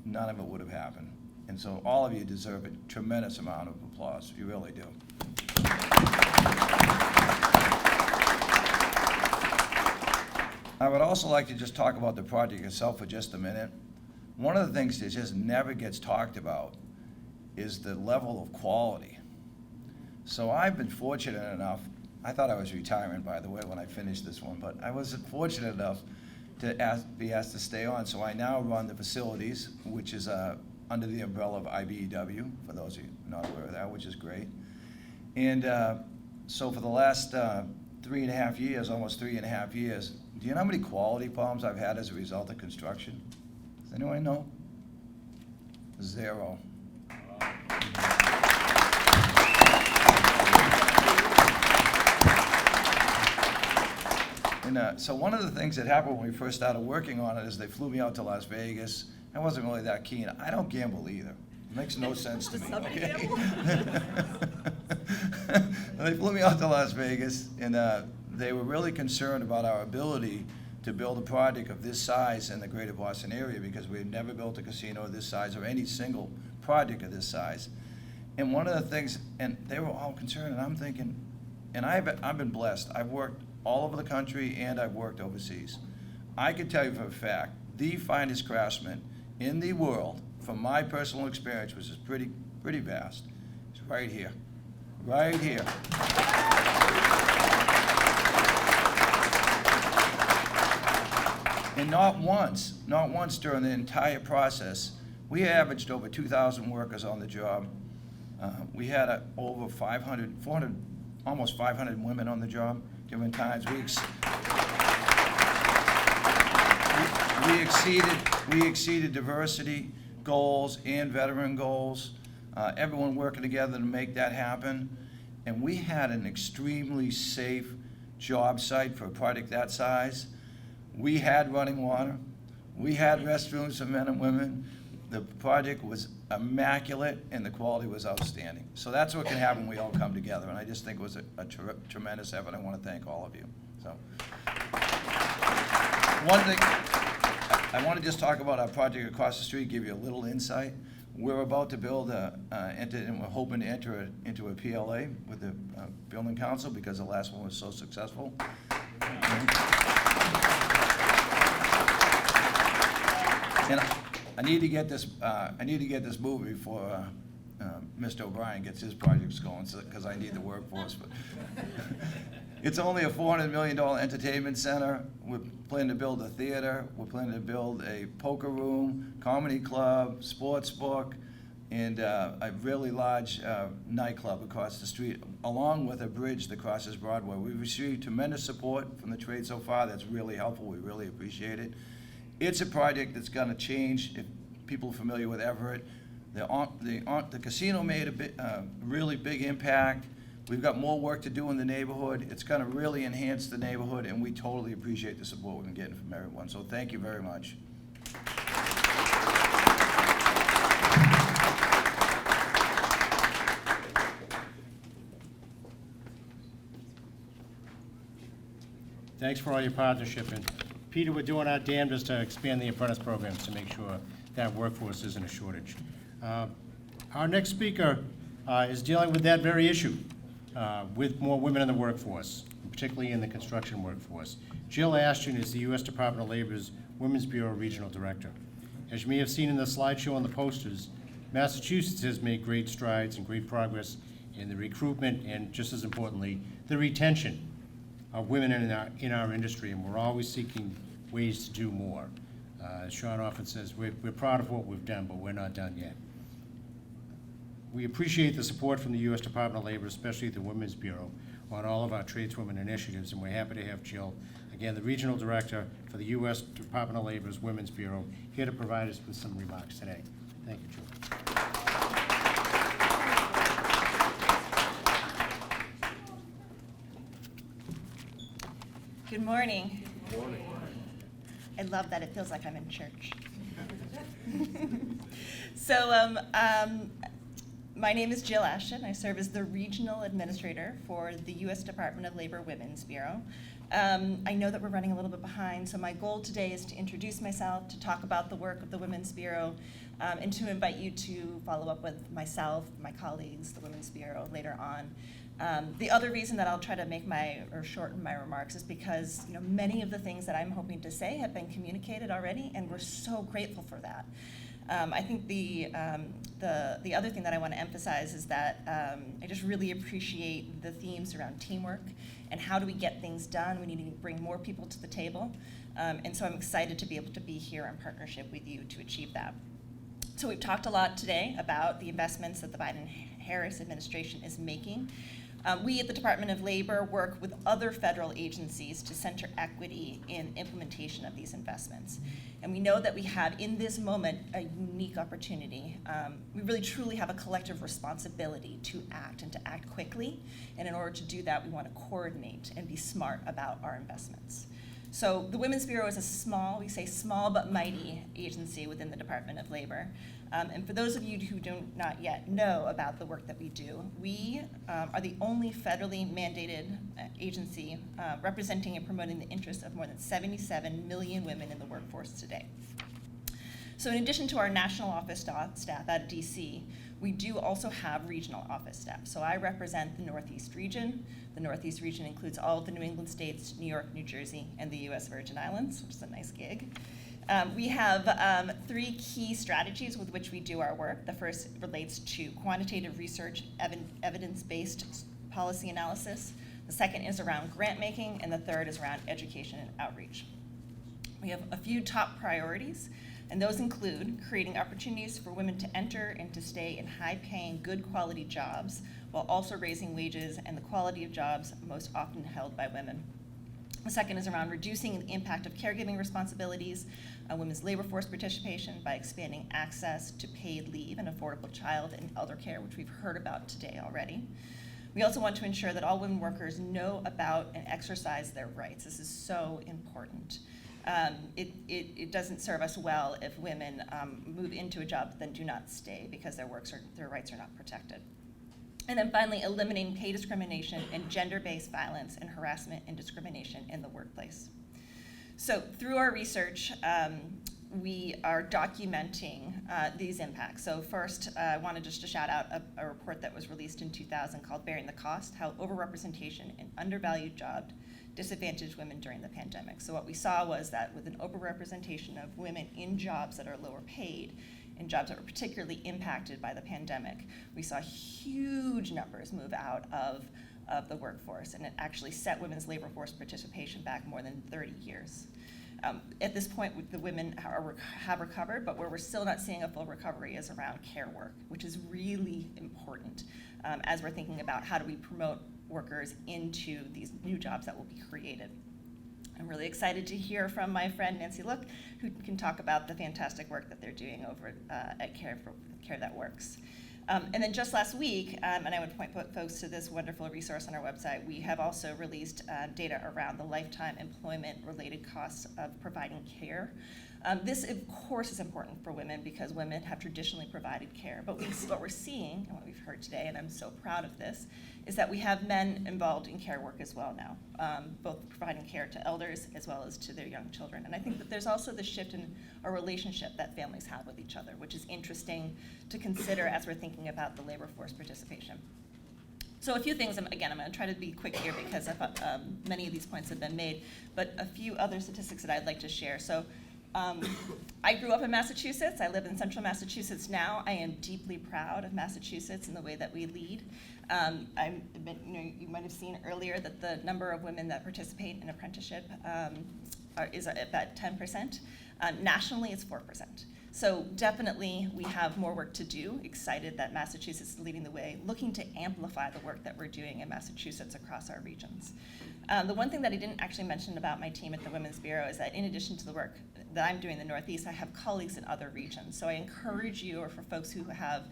none of it would have happened. And so all of you deserve a tremendous amount of applause. You really do. I would also like to just talk about the project itself for just a minute. One of the things that just never gets talked about is the level of quality. So I've been fortunate enough, I thought I was retiring, by the way, when I finished this one, but I was fortunate enough to be asked to stay on. So I now run the facilities, which is under the umbrella of IBEW, for those of you not aware of that, which is great. And so for the last 3.5 years, almost 3.5 years, do you know how many quality problems I've had as a result of construction? Does anyone know? 0. And so one of the things that happened when we first started working on it is they flew me out to Las Vegas. I wasn't really that keen. I don't gamble either. It makes no sense to me. Okay? They flew me out to Las Vegas, and they were really concerned about our ability to build a project of this size in the greater Boston area, because we had never built a casino of this size or any single project of this size. And one of the things, and they were all concerned, and I'm thinking, and I've been blessed. I've worked all over the country and I've worked overseas. I can tell you for a fact, the finest craftsman in the world, from my personal experience, which is pretty vast, is right here. Right here. And not once during the entire process, we averaged over 2,000 workers on the job. We had over 400, almost 500 women on the job different times. We exceeded diversity goals and veteran goals. Everyone working together to make that happen. And we had an extremely safe job site for a project that size. We had running water. We had restrooms for men and women. The project was immaculate and the quality was outstanding. So that's what can happen when we all come together. And I just think it was a tremendous effort. I want to thank all of you. So, one thing, I want to just talk about our project across the street, give you a little insight. We're about to build and we're hoping to enter into a PLA with the building council because the last one was so successful. And I need to get this. I need to get this moved before Mr. O'Brien gets his projects going, because I need the workforce. But it's only a $400 million entertainment center. We're planning to build a theater. We're planning to build a poker room, comedy club, sports book, and a really large nightclub across the street, along with a bridge that crosses Broadway. We've received tremendous support from the trade so far. That's really helpful. We really appreciate it. It's a project that's going to change. If people are familiar with Everett, the casino made a really big impact. We've got more work to do in the neighborhood. It's going to really enhance the neighborhood, and we totally appreciate the support we've been getting from everyone. So thank you very much. Thanks for all your partnership. And Peter, we're doing our damnedest to expand the apprentice programs to make sure that workforce isn't a shortage. Our next speaker is dealing with that very issue, with more women in the workforce, particularly in the construction workforce. Jill Ashton is the U.S. Department of Labor's Women's Bureau Regional Director. As you may have seen in the slideshow on the posters, Massachusetts has made great strides and great progress in the recruitment and, just as importantly, the retention of women in our industry, and we're always seeking ways to do more. As Sean often says, we're proud of what we've done, but we're not done yet. We appreciate the support from the U.S. Department of Labor, especially the Women's Bureau, on all of our tradeswomen initiatives, and we're happy to have Jill, again, the Regional Director for the U.S. Department of Labor's Women's Bureau, here to provide us with some remarks today. Thank you, Jill. Good morning. Good morning. I love that. It feels like I'm in church. So my name is Jill Ashton. I serve as the Regional Administrator for the U.S. Department of Labor Women's Bureau. I know that we're running a little bit behind, so my goal today is to introduce myself, to talk about the work of the Women's Bureau, and to invite you to follow up with myself, my colleagues, the Women's Bureau later on. The other reason that I'll try to shorten my remarks is because many of the things that I'm hoping to say have been communicated already, and we're so grateful for that. I think the other thing that I want to emphasize is that I just really appreciate the themes around teamwork and how do we get things done. We need to bring more people to the table, and so I'm excited to be able to be here in partnership with you to achieve that. So we've talked a lot today about the investments that the Biden-Harris administration is making We at the Department of Labor work with other federal agencies to center equity in implementation of these investments. And we know that we have, in this moment, a unique opportunity. We really truly have a collective responsibility to act and to act quickly. And in order to do that, we want to coordinate and be smart about our investments. So the Women's Bureau is a small, we say small but mighty agency within the Department of Labor. And for those of you who do not yet know about the work that we do, we are the only federally mandated agency representing and promoting the interests of more than 77 million women in the workforce today. So in addition to our national office staff out of DC, we do also have regional office staff. So I represent the Northeast region. The Northeast region includes all of the New England states, New York, New Jersey, and the US Virgin Islands, which is a nice gig. We have 3 key strategies with which we do our work. The first relates to quantitative research, evidence-based policy analysis. The second is around grant making, and the third is around education and outreach. We have a few top priorities, and those include creating opportunities for women to enter and to stay in high-paying, good-quality jobs, while also raising wages and the quality of jobs most often held by women. The second is around reducing the impact of caregiving responsibilities on women's labor force participation by expanding access to paid leave and affordable child and elder care, which we've heard about today already. We also want to ensure that all women workers know about and exercise their rights. This is so important. It doesn't serve us well if women move into a job but then do not stay because their rights are not protected. And then finally, eliminating pay discrimination and gender-based violence and harassment and discrimination in the workplace. So through our research, we are documenting these impacts. So first, I wanted just to shout out a report that was released in 2000 called Bearing the Cost, How Overrepresentation in Undervalued Jobs Disadvantaged Women During the Pandemic. So what we saw was that with an overrepresentation of women in jobs that are lower paid, in jobs that were particularly impacted by the pandemic, we saw huge numbers move out of the workforce, and it actually set women's labor force participation back more than 30 years. At this point, the women have recovered, but where we're still not seeing a full recovery is around care work, which is really important as we're thinking about how do we promote workers into these new jobs that will be created. I'm really excited to hear from my friend Nancy Look, who can talk about the fantastic work that they're doing over at Care That Works. And then just last week, and I would point folks to this wonderful resource on our website, we have also released data around the lifetime employment-related costs of providing care. This, of course, is important for women because women have traditionally provided care. But what we're seeing, and what we've heard today, and I'm so proud of this, is that we have men involved in care work as well now, both providing care to elders as well as to their young children. And I think that there's also the shift in a relationship that families have with each other, which is interesting to consider as we're thinking about the labor force participation. So a few things, again, I'm going to try to be quick here because many of these points have been made, but a few other statistics that I'd like to share. So I grew up in Massachusetts. I live in central Massachusetts now. I am deeply proud of Massachusetts and the way that we lead. You might have seen earlier that the number of women that participate in apprenticeship is about 10%. Nationally, it's 4%. So definitely we have more work to do. Excited that Massachusetts is leading the way, looking to amplify the work that we're doing in Massachusetts across our regions. The one thing that I didn't actually mention about my team at the Women's Bureau is that in addition to the work that I'm doing in the Northeast, I have colleagues in other regions. So I encourage you, or for folks who have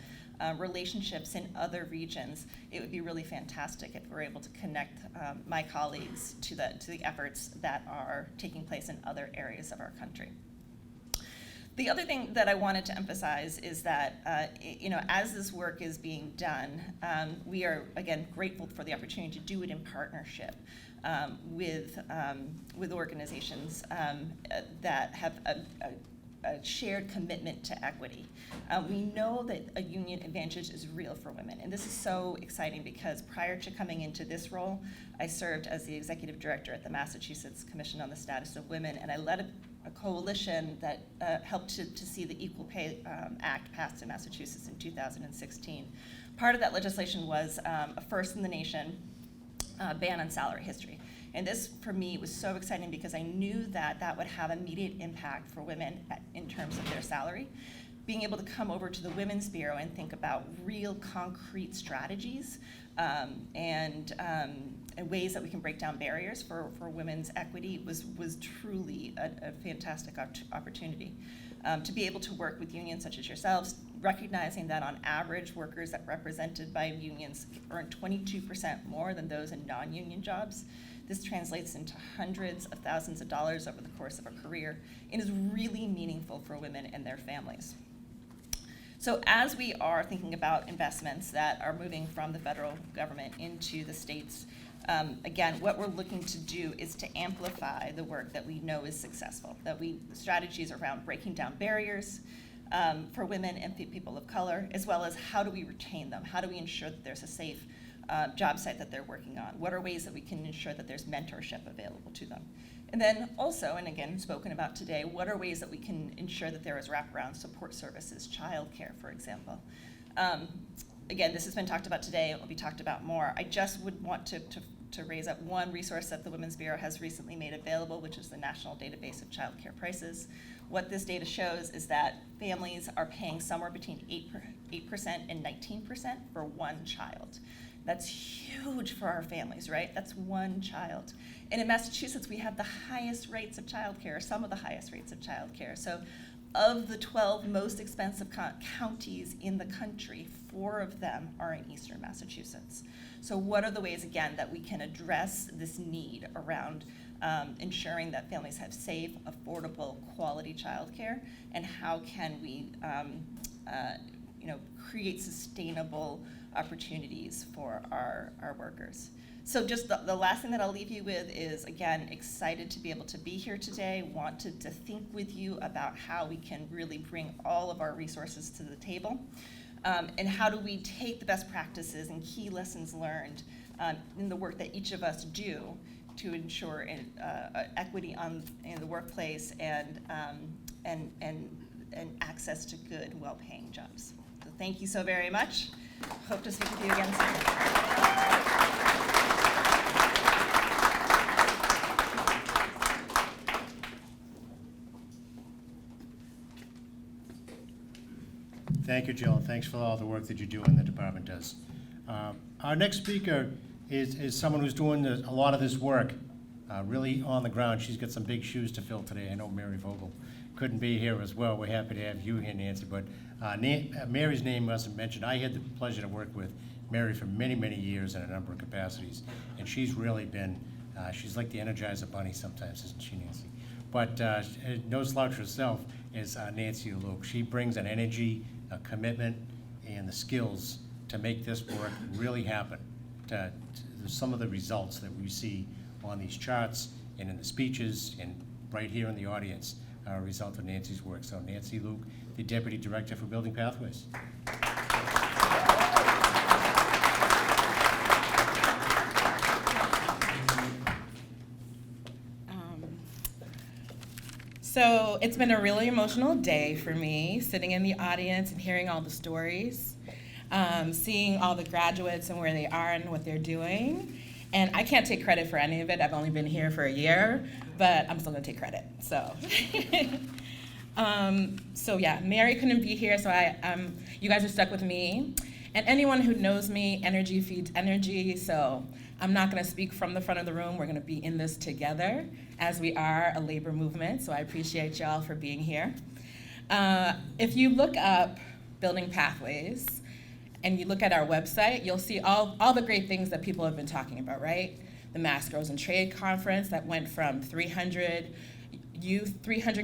relationships in other regions, it would be really fantastic if we're able to connect my colleagues to the efforts that are taking place in other areas of our country. The other thing that I wanted to emphasize is that, as this work is being done, we are, again, grateful for the opportunity to do it in partnership with organizations that have a shared commitment to equity. We know that a union advantage is real for women, and this is so exciting because prior to coming into this role, I served as the executive director at the Massachusetts Commission on the Status of Women, and I led a coalition that helped to see the Equal Pay Act passed in Massachusetts in 2016. Part of that legislation was a first in the nation ban on salary history. And this, for me, was so exciting because I knew that that would have immediate impact for women in terms of their salary. being able to come over to the Women's Bureau and think about real concrete strategies and ways that we can break down barriers for women's equity was truly a fantastic opportunity. To be able to work with unions such as yourselves, recognizing that on average, workers that represented by unions earn 22% more than those in non-union jobs. This translates into hundreds of thousands of dollars over the course of a career and is really meaningful for women and their families. So as we are thinking about investments that are moving from the federal government into the states, again, what we're looking to do is to amplify the work that we know is successful, strategies around breaking down barriers for women and people of color, as well as how do we retain them? How do we ensure that there's a safe job site that they're working on? What are ways that we can ensure that there's mentorship available to them? And then also, and again, spoken about today, what are ways that we can ensure that there is wraparound support services, childcare, for example? Again, this has been talked about today. It will be talked about more. I just would want to raise up one resource that the Women's Bureau has recently made available, which is the National Database of Child Care Prices. What this data shows is that families are paying somewhere between 8% and 19% for one child. That's huge for our families, right? That's one child. And in Massachusetts, we have the highest rates of childcare, some of the highest rates of childcare. So of the 12 most expensive counties in the country, 4 of them are in eastern Massachusetts. So what are the ways, again, that we can address this need around ensuring that families have safe, affordable, quality childcare, and how can we create sustainable opportunities for our workers. So just the last thing that I'll leave you with is, again, excited to be able to be here today, want to think with you about how we can really bring all of our resources to the table, and how do we take the best practices and key lessons learned in the work that each of us do to ensure equity in the workplace and access to good, well-paying jobs. So thank you so very much. Hope to speak with you again soon. Thank you, Jill, and thanks for all the work that you do and the department does. Our next speaker is someone who's doing a lot of this work really on the ground. She's got some big shoes to fill today. I know Mary Vogel couldn't be here as well. We're happy to have you here, Nancy, but Mary's name wasn't mentioned. I had the pleasure to work with Mary for many, many years in a number of capacities, and she's really been, she's like the Energizer Bunny sometimes, isn't she, Nancy? But no slouch herself is Nancy Luke. She brings an energy, a commitment, and the skills to make this work really happen. Some of the results that we see on these charts and in the speeches and right here in the audience are a result of Nancy's work. So Nancy Luke, the Deputy Director for Building Pathways. So it's been a really emotional day for me, sitting in the audience and hearing all the stories, seeing all the graduates and where they are and what they're doing. And I can't take credit for any of it. I've only been here for a year, but I'm still gonna take credit, so. So yeah, Mary couldn't be here, so you guys are stuck with me. And anyone who knows me, energy feeds energy, so I'm not gonna speak from the front of the room. We're gonna be in this together, as we are a labor movement, so I appreciate y'all for being here. If you look up Building Pathways, and you look at our website, you'll see all the great things that people have been talking about, right? The Mass Girls in Trade Conference that went from 300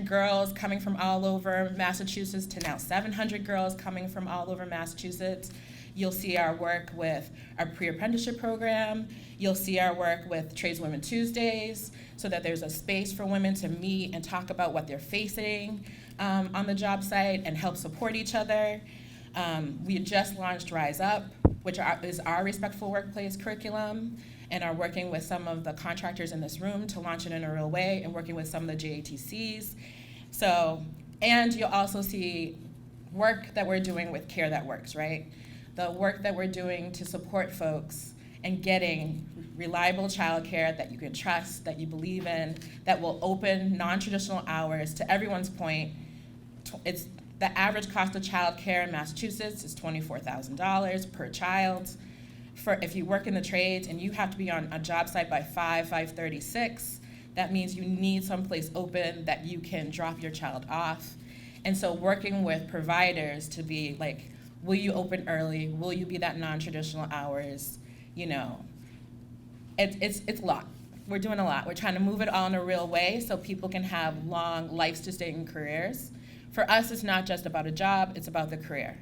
girls coming from all over Massachusetts to now 700 girls coming from all over Massachusetts. You'll see our work with our pre-apprenticeship program. You'll see our work with Tradeswomen Tuesdays, so that there's a space for women to meet and talk about what they're facing on the job site and help support each other. We just launched Rise Up, which is our Respectful Workplace curriculum, and are working with some of the contractors in this room to launch it in a real way, and working with some of the JATCs. So, and you'll also see work that we're doing with Care That Works, right? The work that we're doing to support folks and getting reliable childcare that you can trust, that you believe in, that will open non-traditional hours. To everyone's point, the average cost of childcare in Massachusetts is $24,000 per child. For if you work in the trades and you have to be on a job site by 5:36, that means you need someplace open that you can drop your child off. And so working with providers to be like, will you open early? Will you be that non-traditional hours? You know, it's a lot. We're doing a lot. We're trying to move it all in a real way so people can have long, life-sustaining careers. For us, it's not just about a job, it's about the career.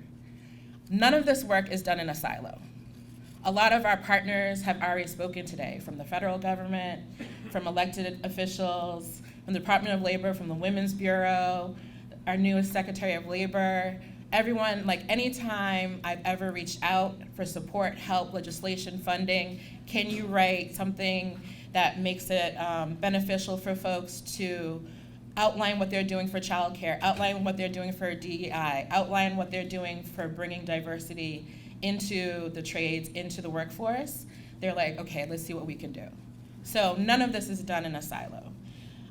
None of this work is done in a silo. A lot of our partners have already spoken today, from the federal government, from elected officials, from the Department of Labor, from the Women's Bureau, our newest Secretary of Labor. Everyone, like anytime I've ever reached out for support, help, legislation, funding, can you write something that makes it beneficial for folks to outline what they're doing for childcare, outline what they're doing for DEI, outline what they're doing for bringing diversity into the trades, into the workforce, they're like, okay, let's see what we can do. So none of this is done in a silo.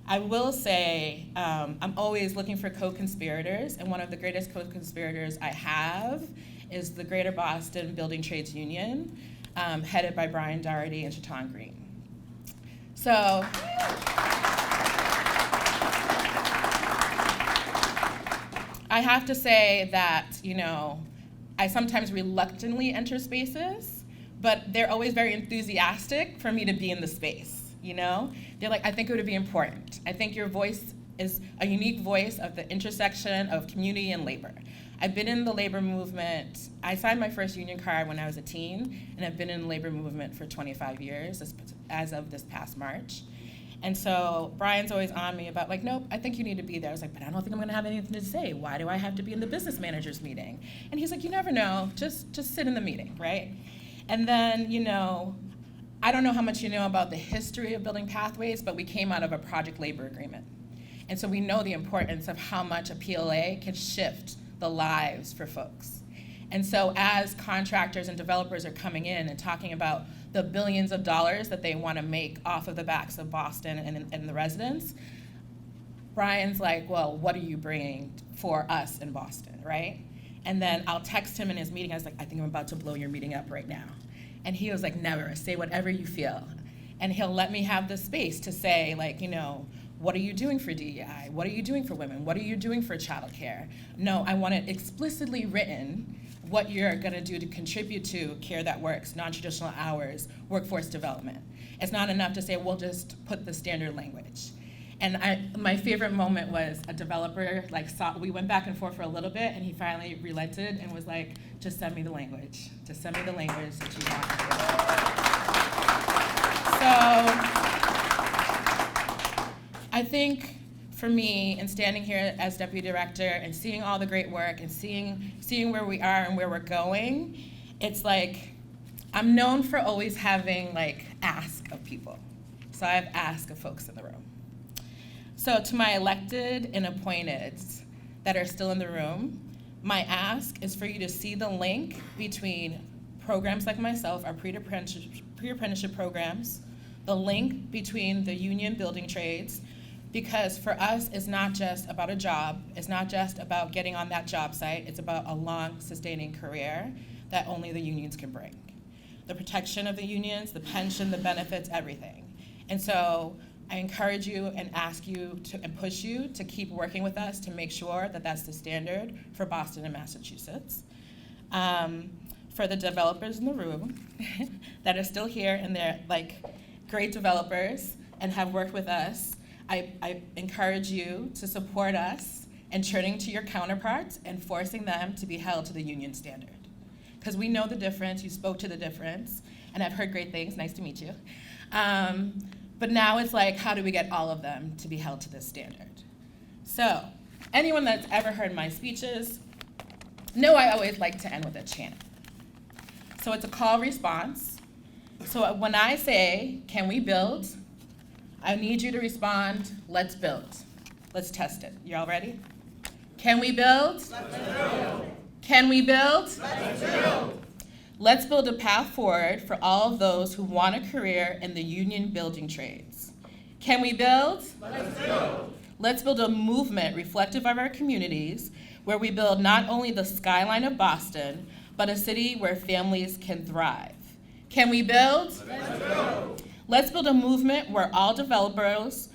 I will say I'm always looking for co-conspirators, and one of the greatest co-conspirators I have is the Greater Boston Building Trades Union, headed by Brian Doherty and Chetan Green. So I have to say that, you know, I sometimes reluctantly enter spaces, but they're always very enthusiastic for me to be in the space, you know? They're like, I think it would be important. I think your voice is a unique voice of the intersection of community and labor. I've been in the labor movement. I signed my first union card when I was a teen, and I've been in the labor movement for 25 years, as of this past March. And so Brian's always on me about like, nope, I think you need to be there. I was like, but I don't think I'm gonna have anything to say. Why do I have to be in the business managers meeting? And he's like, you never know, just sit in the meeting, right? And then, you know, I don't know how much you know about the history of building pathways, but we came out of a project labor agreement. And so we know the importance of how much a PLA can shift the lives for folks. And so as contractors and developers are coming in and talking about the billions of dollars that they want to make off of the backs of Boston and the residents, Brian's like, well, what are you bringing for us in Boston, right? And then I'll text him in his meeting. I was like, I think I'm about to blow your meeting up right now. And he was like, never, say whatever you feel. And he'll let me have the space to say, like, you know, what are you doing for DEI? What are you doing for women? What are you doing for childcare? No, I want it explicitly written what you're gonna do to contribute to care that works, non-traditional hours, workforce development. It's not enough to say, we'll just put the standard language. And my favorite moment was a developer, like, we went back and forth for a little bit, and he finally relented and was like, just send me the language. Just send me the language that you want to do. So I think for me, in standing here as deputy director and seeing all the great work and seeing where we are and where we're going, it's like, I'm known for always having like ask of people. So I have ask of folks in the room. So to my elected and appointeds that are still in the room, my ask is for you to see the link between programs like myself, our pre-apprenticeship programs, the link between the union building trades, because for us, it's not just about a job, it's not just about getting on that job site, it's about a long, sustaining career that only the unions can bring. The protection of the unions, the pension, the benefits, everything. And so I encourage you and ask you to, and push you to keep working with us to make sure that that's the standard for Boston and Massachusetts. For the developers in the room that are still here and they're like great developers and have worked with us, I encourage you to support us in turning to your counterparts and forcing them to be held to the union standard. Because we know the difference, you spoke to the difference, and I've heard great things, nice to meet you. But now it's like, how do we get all of them to be held to this standard? So, anyone that's ever heard my speeches, know I always like to end with a chant. So it's a call response. So when I say, can we build? I need you to respond, let's build. Let's test it. You all ready? Can we build? Let's build. Can we build? Let's build. Let's build a path forward for all of those who want a career in the union building trades. Can we build? Let's build. Let's build a movement reflective of our communities where we build not only the skyline of Boston, but a city where families can thrive. Can we build? Let's build. Let's build a movement where all developers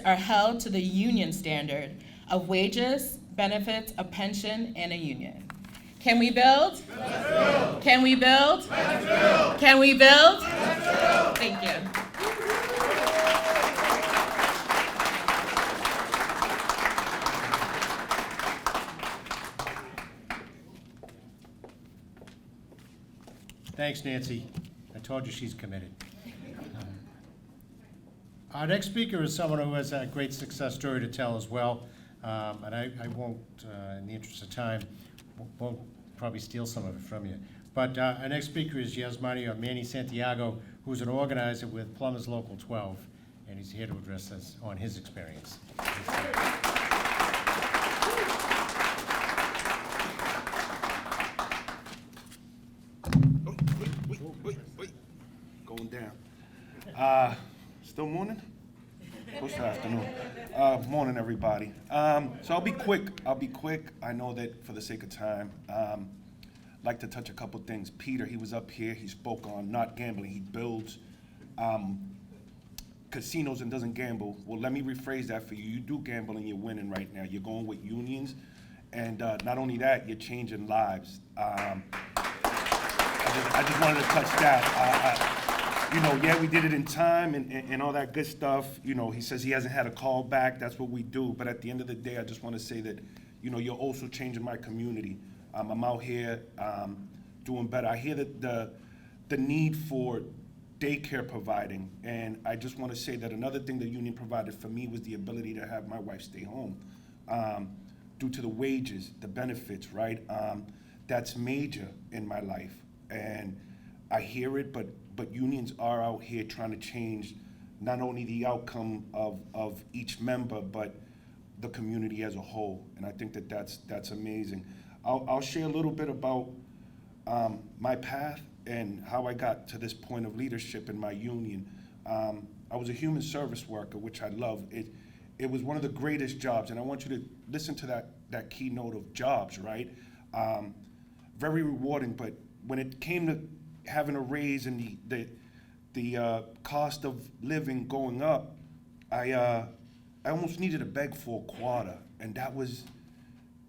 are held to the union standard of wages, benefits, a pension, and a union. Can we build? Let's build. Can we build? Let's build. Can we build? Let's build. Thank you. Thanks, Nancy. I told you she's committed. Our next speaker is someone who has a great success story to tell as well. And I won't, in the interest of time, won't probably steal some of it from you. But our next speaker is Yasmani or Manny Santiago, who's an organizer with Plumbers Local 12, and he's here to address us on his experience. Wait. Going down. Still morning? Close to afternoon. Morning, everybody. So I'll be quick. I know that for the sake of time, I'd like to touch a couple things. Peter, he was up here. He spoke on not gambling. He builds casinos and doesn't gamble. Well, let me rephrase that for you. You do gamble and you're winning right now. You're going with unions. And not only that, you're changing lives. I just wanted to touch that. Yeah, we did it in time and all that good stuff. He says he hasn't had a call back. That's what we do. But at the end of the day, I just want to say that, you're also changing my community. I'm out here doing better. I hear that the need for daycare providing. And I just want to say that another thing the union provided for me was the ability to have my wife stay home due to the wages, the benefits, right? That's major in my life. And I hear it, but unions are out here trying to change not only the outcome of each member, but the community as a whole. And I think that that's amazing. I'll share a little bit about my path and how I got to this point of leadership in my union. I was a human service worker, which I love. It was one of the greatest jobs, and I want you to listen to that keynote of jobs, right? Very rewarding, but when it came to having a raise and the cost of living going up, I almost needed to beg for a quarter, and that was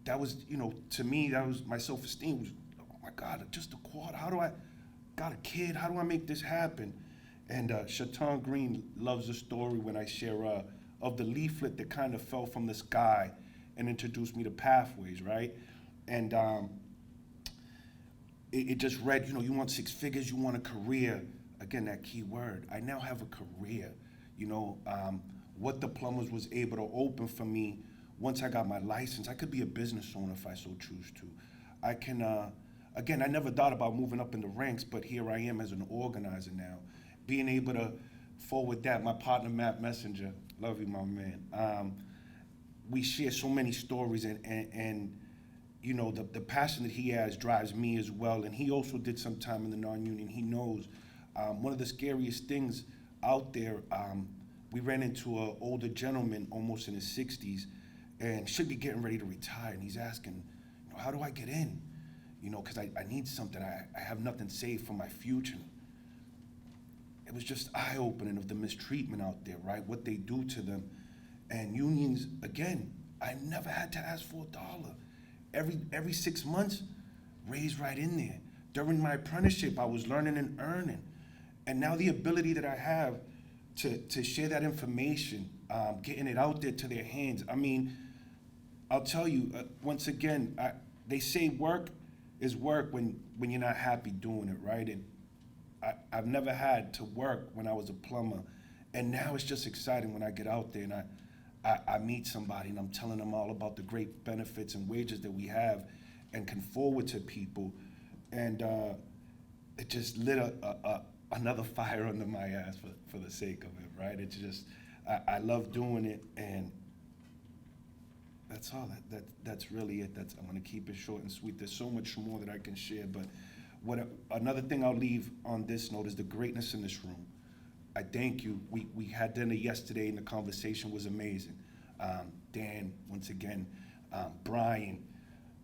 to me, that was my self-esteem was, oh my God, just a quarter. Got a kid, how do I make this happen? And Shatan Green loves the story when I share of the leaflet that kind of fell from the sky and introduced me to Pathways, right? And it just read, you want 6 figures, you want a career. Again, that key word. I now have a career. What the Plumbers was able to open for me once I got my license. I could be a business owner if I so choose to. I can, again, I never thought about moving up in the ranks, but here I am as an organizer now. Being able to forward that, my partner, Matt Messenger, love you, my man. We share so many stories and the passion that he has drives me as well. And he also did some time in the non-union. He knows one of the scariest things out there, we ran into an older gentleman almost in his 60s and should be getting ready to retire. And he's asking, how do I get in? Because I need something. I have nothing saved for my future. It was just eye-opening of the mistreatment out there, right? What they do to them. And unions, again, I never had to ask for $1. Every 6 months, raised right in there. During my apprenticeship, I was learning and earning. And now the ability that I have to share that information, getting it out there to their hands. I mean, I'll tell you, once again, they say work is work when you're not happy doing it, right? And I've never had to work when I was a plumber. And now it's just exciting when I get out there and I meet somebody and I'm telling them all about the great benefits and wages that we have and can forward to people. And it just lit another fire under my ass for the sake of it, right? It's just, I love doing it, and that's all. That's really it. I'm gonna keep it short and sweet. There's so much more that I can share, but another thing I'll leave on this note is the greatness in this room. I thank you. We had dinner yesterday and the conversation was amazing. Dan, once again, Brian,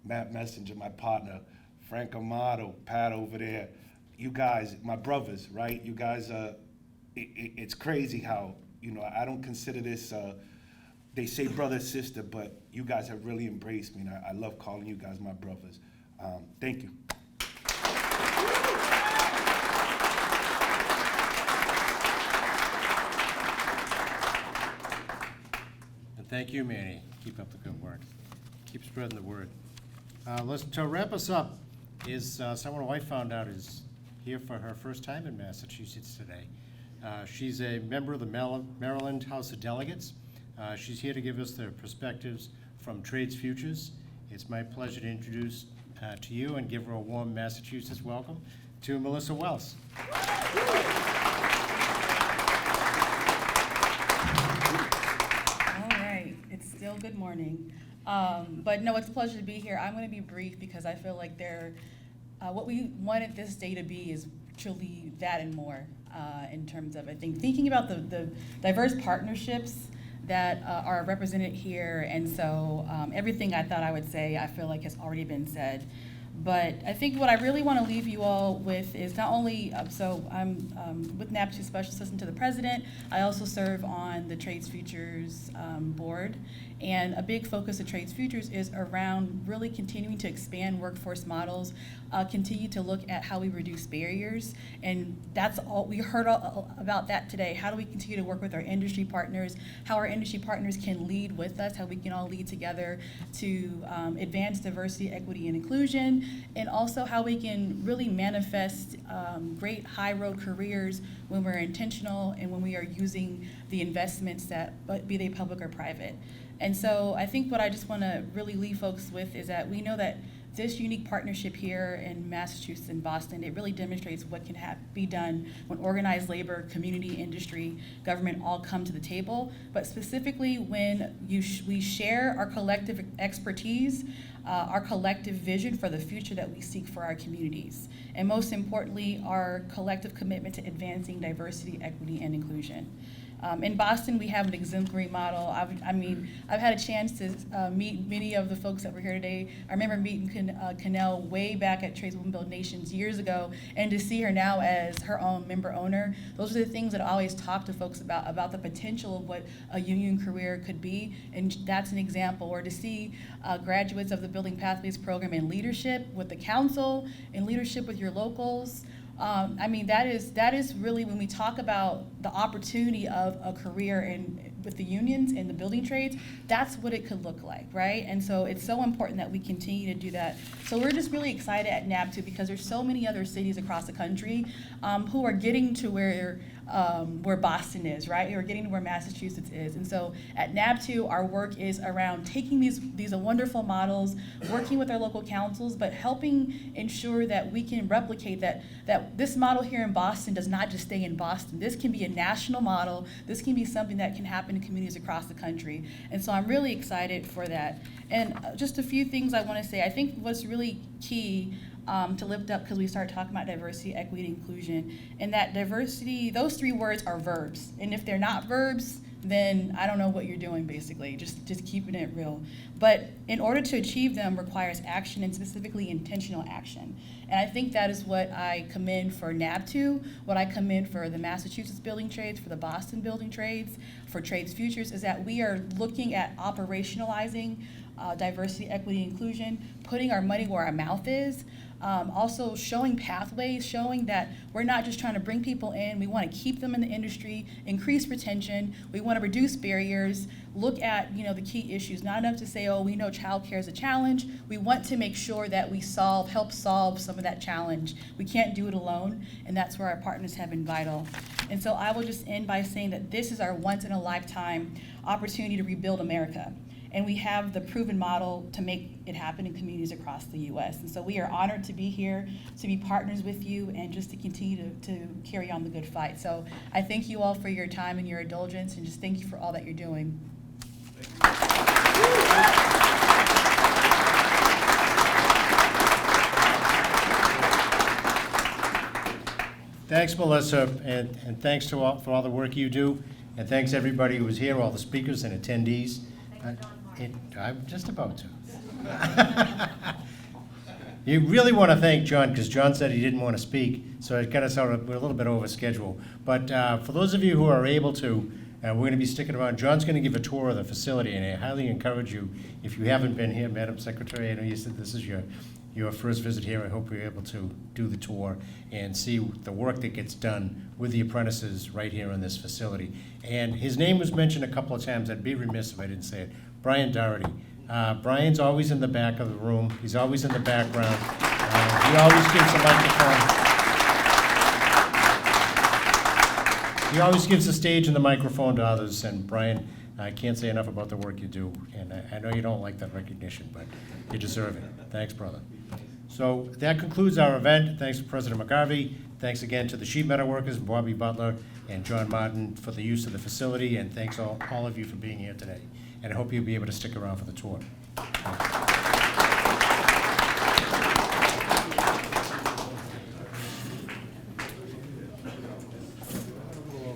Matt Messenger, my partner, Frank Amato, Pat over there. You guys, my brothers, right? You guys, it's crazy how, I don't consider this, they say brother, sister, but you guys have really embraced me, and I love calling you guys my brothers. Thank you. And thank you, Manny. Keep up the good work. Keep spreading the word. To wrap us up, is someone who I found out is here for her first time in Massachusetts today. She's a member of the Maryland House of Delegates. She's here to give us their perspectives from Trades Futures. It's my pleasure to introduce to you and give her a warm Massachusetts welcome to Melissa Wells. It's still good morning. But no, it's a pleasure to be here. I'm going to be brief because I feel like what we wanted this day to be is truly that and more in terms of, I think, thinking about the diverse partnerships that are represented here. And so everything I thought I would say, I feel like has already been said. But I think what I really want to leave you all with is not only, so I'm with NABTU Special Assistant to the President. I also serve on the Trades Futures board. And a big focus of Trades Futures is around really continuing to expand workforce models, continue to look at how we reduce barriers. And that's all, we heard about that today. How do we continue to work with our industry partners, how our industry partners can lead with us, how we can all lead together to advance diversity, equity, and inclusion, and also how we can really manifest great high road careers when we're intentional and when we are using the investments that, be they public or private. And so I think what I just want to really leave folks with is that we know that this unique partnership here in Massachusetts and Boston, it really demonstrates what can be done when organized labor, community, industry, government all come to the table, but specifically when we share our collective expertise, our collective vision for the future that we seek for our communities, and most importantly, our collective commitment to advancing diversity, equity, and inclusion. In Boston, we have an exemplary model. I've had a chance to meet many of the folks that were here today. I remember meeting Canel way back at Trades Women Build Nations years ago, and to see her now as her own member owner, those are the things that I always talk to folks about the potential of what a union career could be, and that's an example. Or to see graduates of the Building Pathways program in leadership with the council, in leadership with your locals. That is really when we talk about the opportunity of a career with the unions and the building trades, that's what it could look like, right? And so it's so important that we continue to do that. So we're just really excited at NABTU because there's so many other cities across the country who are getting to where Boston is, right? We're getting to where Massachusetts is. And so at NABTU, our work is around taking these wonderful models, working with our local councils, but helping ensure that we can replicate that this model here in Boston does not just stay in Boston. This can be a national model. This can be something that can happen in communities across the country. And so I'm really excited for that. And just a few things I want to say. I think what's really key to lift up, because we start talking about diversity, equity, and inclusion, and that diversity, those three words are verbs. And if they're not verbs, then I don't know what you're doing, basically, just keeping it real. But in order to achieve them requires action, and specifically intentional action. And I think that is what I commend for NABTU, what I commend for the Massachusetts Building Trades, for the Boston Building Trades, for Trades Futures, is that we are looking at operationalizing diversity, equity, inclusion, putting our money where our mouth is, also showing pathways, showing that we're not just trying to bring people in, we want to keep them in the industry, increase retention, we want to reduce barriers, look at the key issues, not enough to say, oh, we know childcare is a challenge, we want to make sure that we help solve some of that challenge. We can't do it alone, and that's where our partners have been vital. And so I will just end by saying that this is our once in a lifetime opportunity to rebuild America. And we have the proven model to make it happen in communities across the U.S. And so we are honored to be here, to be partners with you, and just to continue to carry on the good fight. So I thank you all for your time and your indulgence, and just thank you for all that you're doing. Thanks, Melissa, and thanks for all the work you do, and thanks everybody who was here, all the speakers and attendees. I'm just about to. You really want to thank John, because John said he didn't want to speak, so it got us out, we're a little bit over schedule. But for those of you who are able to, we're going to be sticking around. John's going to give a tour of the facility, and I highly encourage you, if you haven't been here, Madam Secretary, I know you said this is your first visit here. I hope you're able to do the tour and see the work that gets done with the apprentices right here in this facility. And his name was mentioned a couple of times. I'd be remiss if I didn't say it. Brian Doherty. Brian's always in the back of the room. He's always in the background. He always gives the microphone. He always gives the stage and the microphone to others. And Brian, I can't say enough about the work you do. And I know you don't like that recognition, but you deserve it. Thanks, brother. So that concludes our event. Thanks to President McGarvey. Thanks again to the sheet metal workers, Bobby Butler and John Martin, for the use of the facility. And thanks all of you for being here today. And I hope you'll be able to stick around for the tour. Thank you.